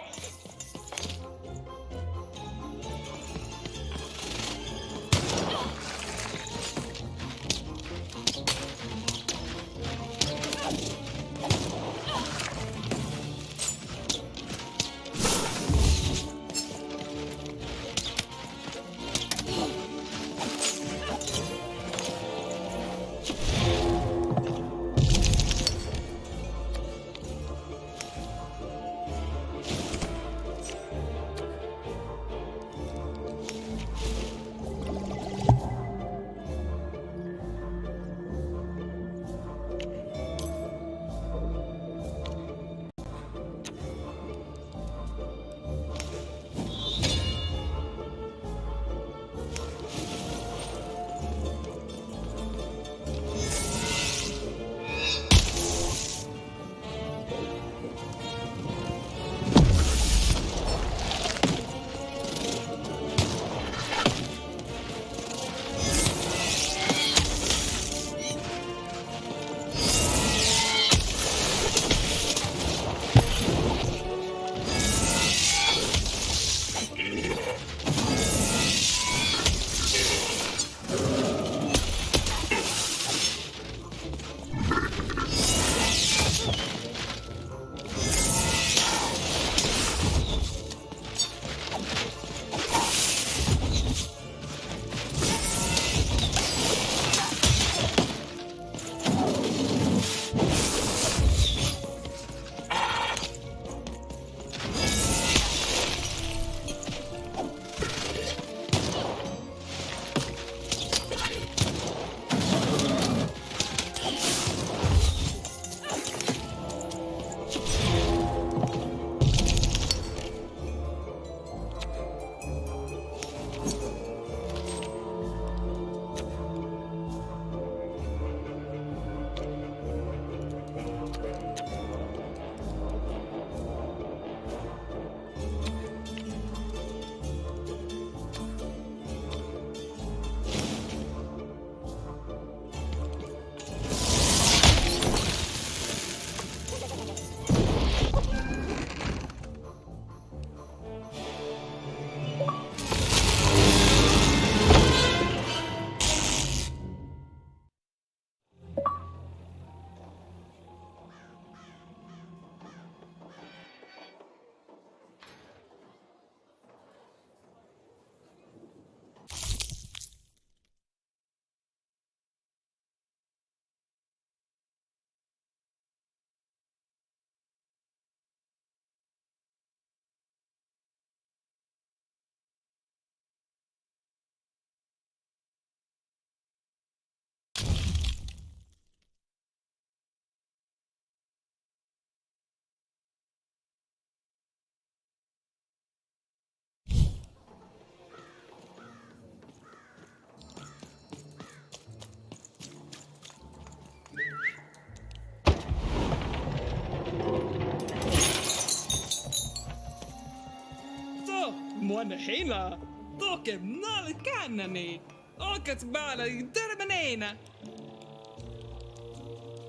هنا توكب نال كانني اوكت بالا درمنينا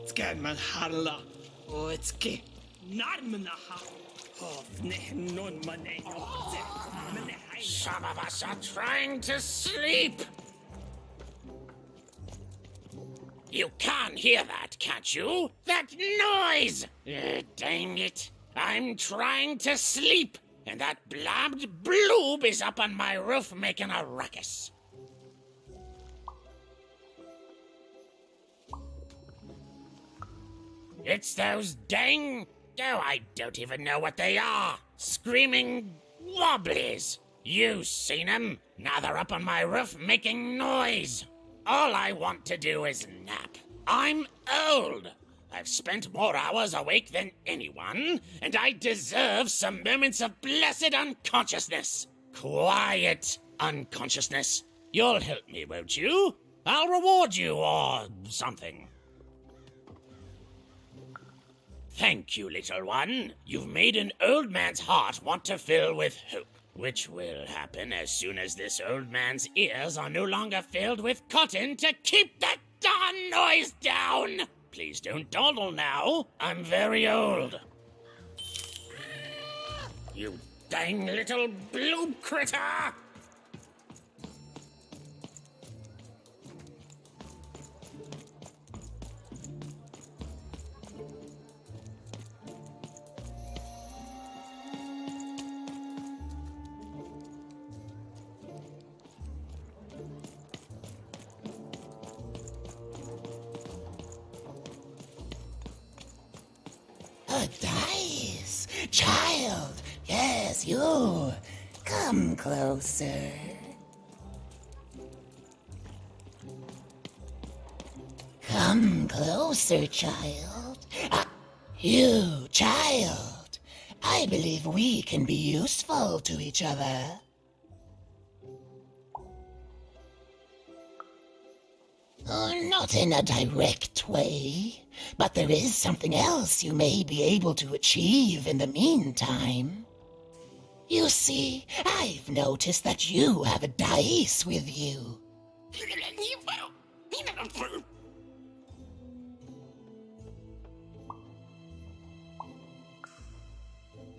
تكان من حرلا وتكي نار من Some of us are trying to sleep. You can't hear that, can't you? That noise! Dang it. I'm trying to sleep, and that blabbed bloob is up on my roof making a ruckus. It's those dang... Oh, I don't even know what they are. Screaming wobblies. You seen them? Now they're up on my roof making noise. All I want to do is nap. I'm old. I've spent more hours awake than anyone, and I deserve some moments of blessed unconsciousness. Quiet unconsciousness. You'll help me, won't you? I'll reward you or something. Thank you, little one. You've made an old man's heart want to fill with hope, which will happen as soon as this old man's ears are no longer filled with cotton to keep that darn noise down. Please don't dawdle now. I'm very old. You dang little blue critter! A dice! Child! Yes, you! Come closer. Come closer, child. You, child! I believe we can be useful to each other. Not in a direct way, but there is something else you may be able to achieve in the meantime. You see, I've noticed that you have a dice with you.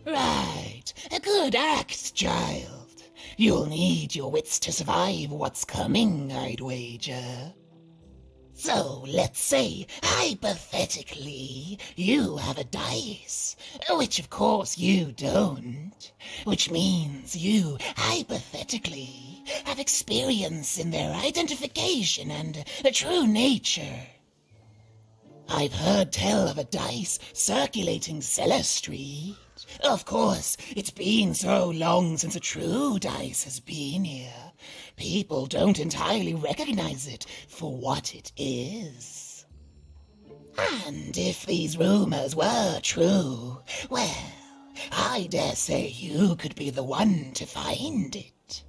Right, a good act, child. You'll need your wits to survive what's coming, I'd wager. So, let's say, hypothetically, you have a dice, which of course you don't, which means you, hypothetically, have experience in their identification and true nature. I've heard tell of a dice circulating Cellar Street. Of course, it's been so long since a true dice has been here. People don't entirely recognize it for what it is. And if these rumors were true, well, I dare say you could be the one to find it.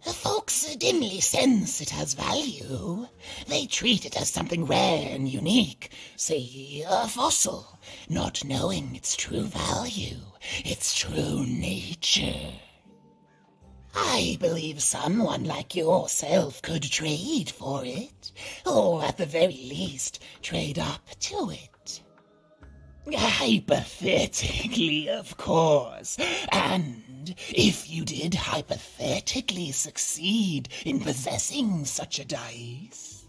Folks dimly sense it has value. They treat it as something rare and unique, say a fossil, not knowing its true value, its true nature. I believe someone like yourself could trade for it, or at the very least, trade up to it. Hypothetically, of course, and if you did hypothetically succeed in possessing such a dice,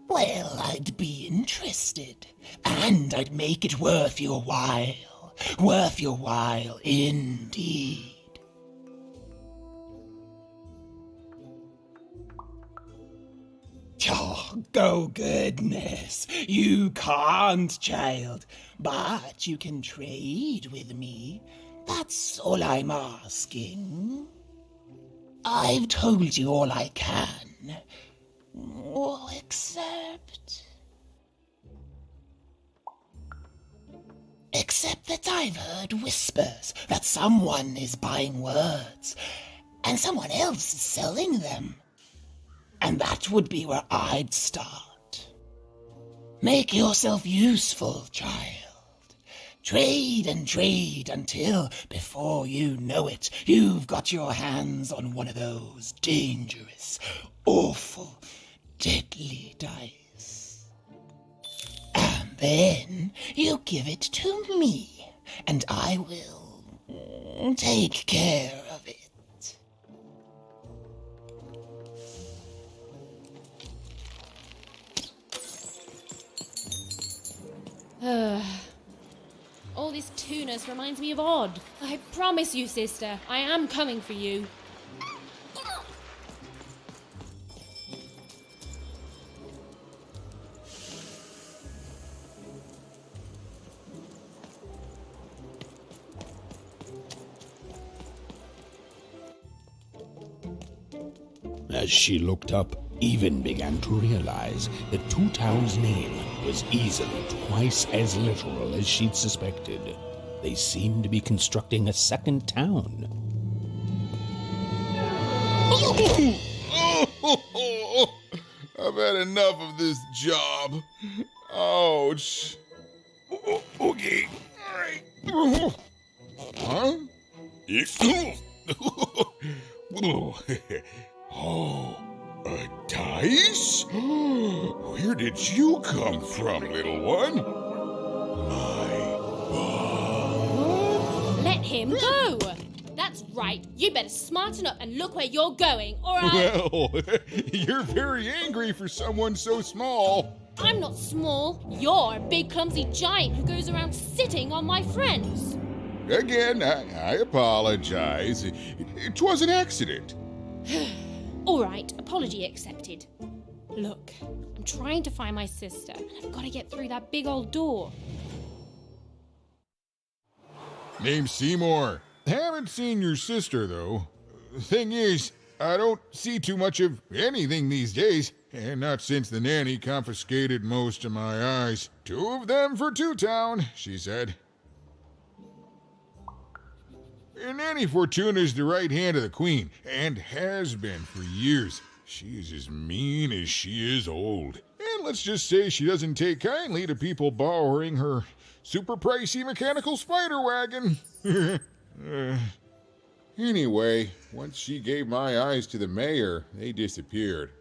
well, I'd be interested, and I'd make it worth your while indeed. Oh, goodness, you can't, child, but you can trade with me. That's all I'm asking. I've told you all I can, except that I've heard whispers that someone is buying words, and someone else is selling them. And that would be where I'd start. Make yourself useful, child. Trade and trade until, before you know it, you've got your hands on one of those dangerous, awful, deadly dice. And then you give it to me, and I will take care of it. All this tunus reminds me of Odd. I promise you, sister, I am coming for you. As she looked up, Even began to realize that Two Town's name was easily twice as literal as she'd suspected. They seemed to be constructing a second town. I've had enough of this job. Ouch. Okay. All right. Huh? Oh, a dice? Where did you come from, little one? Let him go! That's right. You better smarten up and look where you're going, or I... Well, you're very angry for someone so small. I'm not small. You're a big, clumsy giant who goes around sitting on my friends. Again, I apologize. It was an accident. All right, apology accepted. Look, I'm trying to find my sister, and I've got to get through that big old door. Name's Seymour. Haven't seen your sister, though. Thing is, I don't see too much of anything these days, and not since the nanny confiscated most of my eyes. 2 of them for Two Town, she said. Nanny Fortuna's the right hand of the queen, and has been for years. She is as mean as she is old. And let's just say she doesn't take kindly to people borrowing her super pricey mechanical spider wagon. Anyway, once she gave my eyes to the mayor, they disappeared.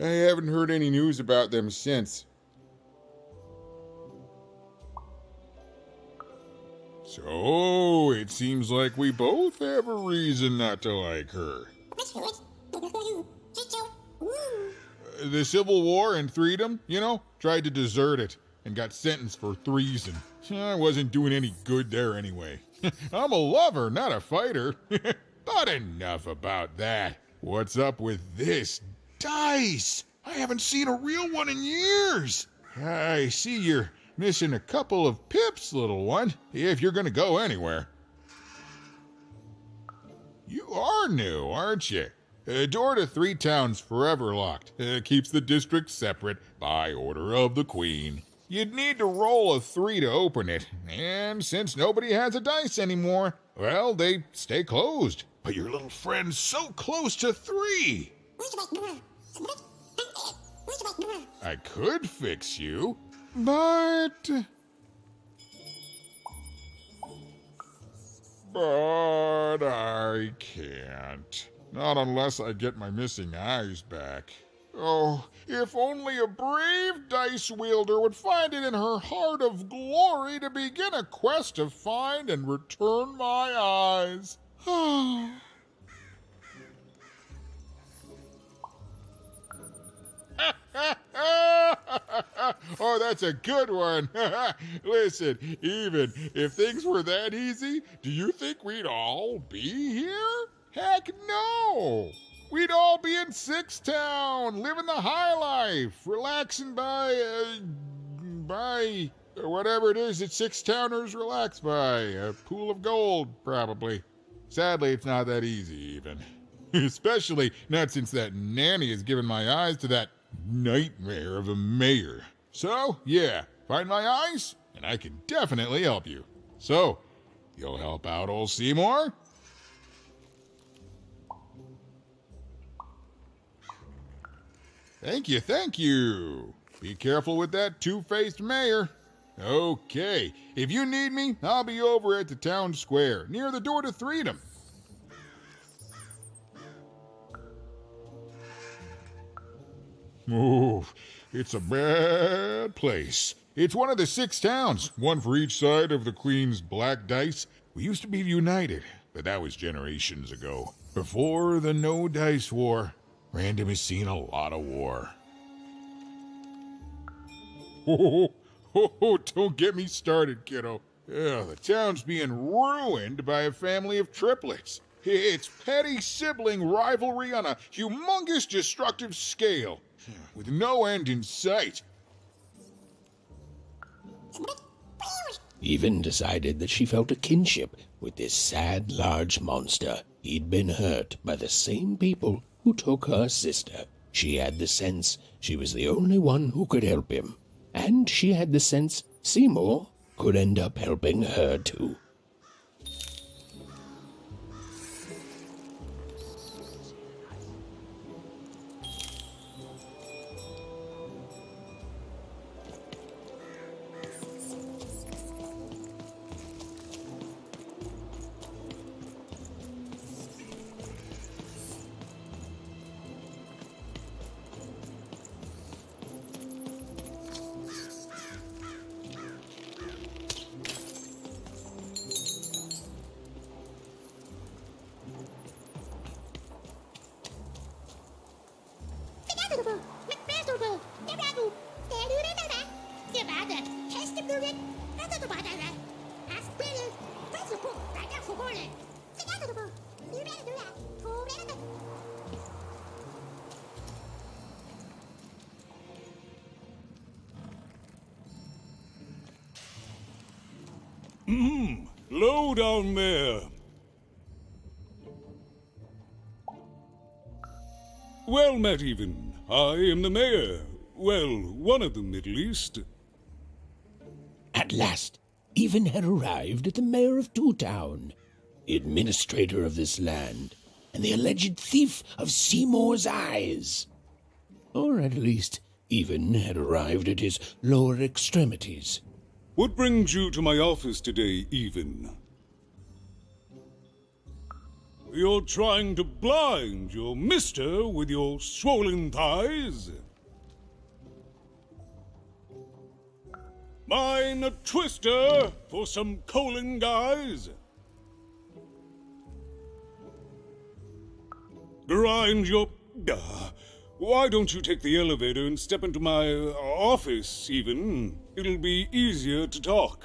I haven't heard any news about them since. So, it seems like we both have a reason not to like her. The Civil War and Freedom, tried to desert it and got sentenced for treason. I wasn't doing any good there anyway. I'm a lover, not a fighter. But enough about that. What's up with this dice? I haven't seen a real one in years. I see you're missing a couple of pips, little one, if you're gonna go anywhere. You are new, aren't you? Door to Three Towns forever locked. Keeps the district separate by order of the Queen. You'd need to roll a 3 to open it, and since nobody has a dice anymore, well, they stay closed. But your little friend's so close to 3. I could fix you, but I can't. Not unless I get my missing eyes back. Oh, if only a brave dice wielder would find it in her heart of glory to begin a quest to find and return my eyes. Oh, that's a good one. Listen, even if things were that easy, do you think we'd all be here? Heck no! We'd all be in Six Town, living the high life, relaxing by whatever it is that Six Towners relax by. A pool of gold, probably. Sadly, it's not that easy, even. Especially not since that nanny has given my eyes to that nightmare of a mayor. So, yeah, find my eyes, and I can definitely help you. So, you'll help out old Seymour? Thank you. Be careful with that two-faced mayor. Okay, if you need me, I'll be over at the town square, near the door to Freedom. Oh, it's a bad place. It's one of the 6 towns, one for each side of the Queen's black dice. We used to be united, but that was generations ago. Before the No Dice War, Random has seen a lot of war. Oh, don't get me started, kiddo. The town's being ruined by a family of triplets. It's petty sibling rivalry on a humongous destructive scale, with no end in sight. Even decided that she felt a kinship with this sad, large monster. He'd been hurt by the same people who took her sister. She had the sense she was the only one who could help him. And she had the sense Seymour could end up helping her too. Low down there. Well met, Even. I am the mayor. Well, one of them, at least. At last, Even had arrived at the mayor of Two Town, the administrator of this land, and the alleged thief of Seymour's eyes. Or at least, Even had arrived at his lower extremities. What brings you to my office today, Even? You're trying to blind your mister with your swollen thighs? Mine a twister for some colon guys? Grind your... why don't you take the elevator and step into my office, Even? It'll be easier to talk.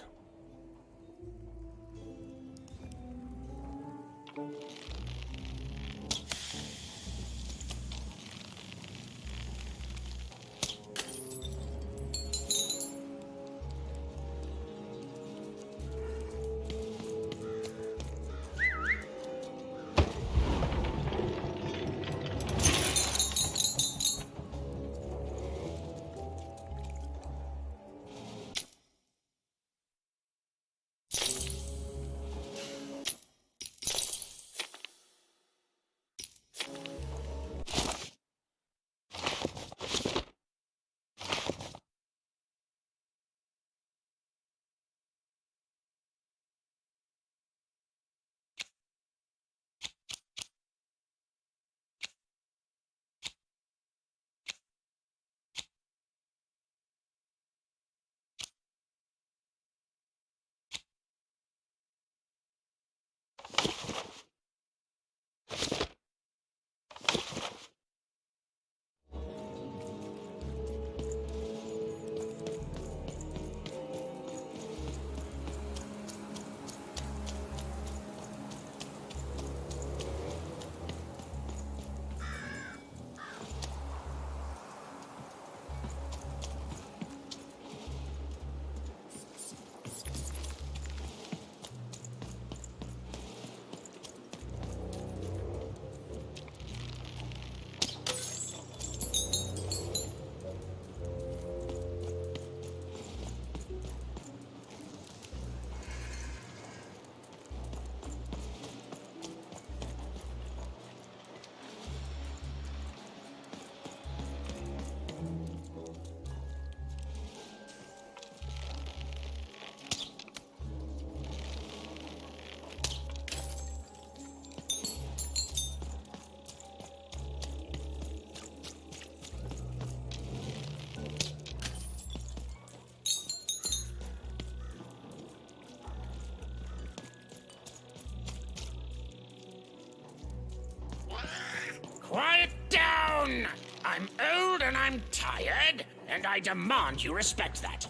old and I'm tired, and I demand you respect that.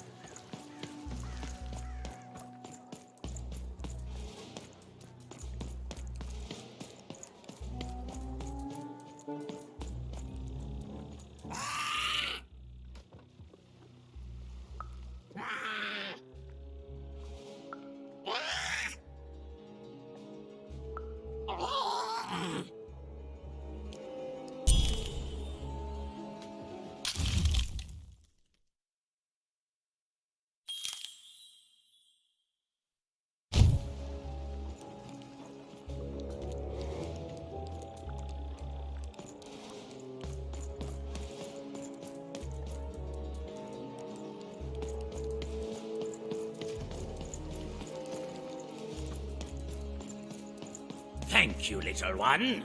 Thank you, little one.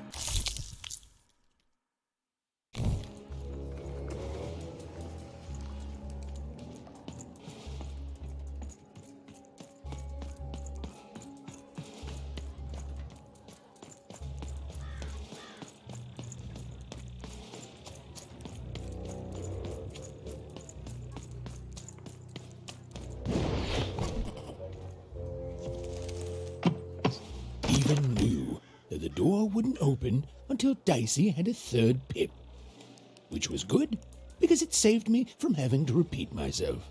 Even knew that the door wouldn't open until Dicey had a third pip. Which was good, because it saved me from having to repeat myself.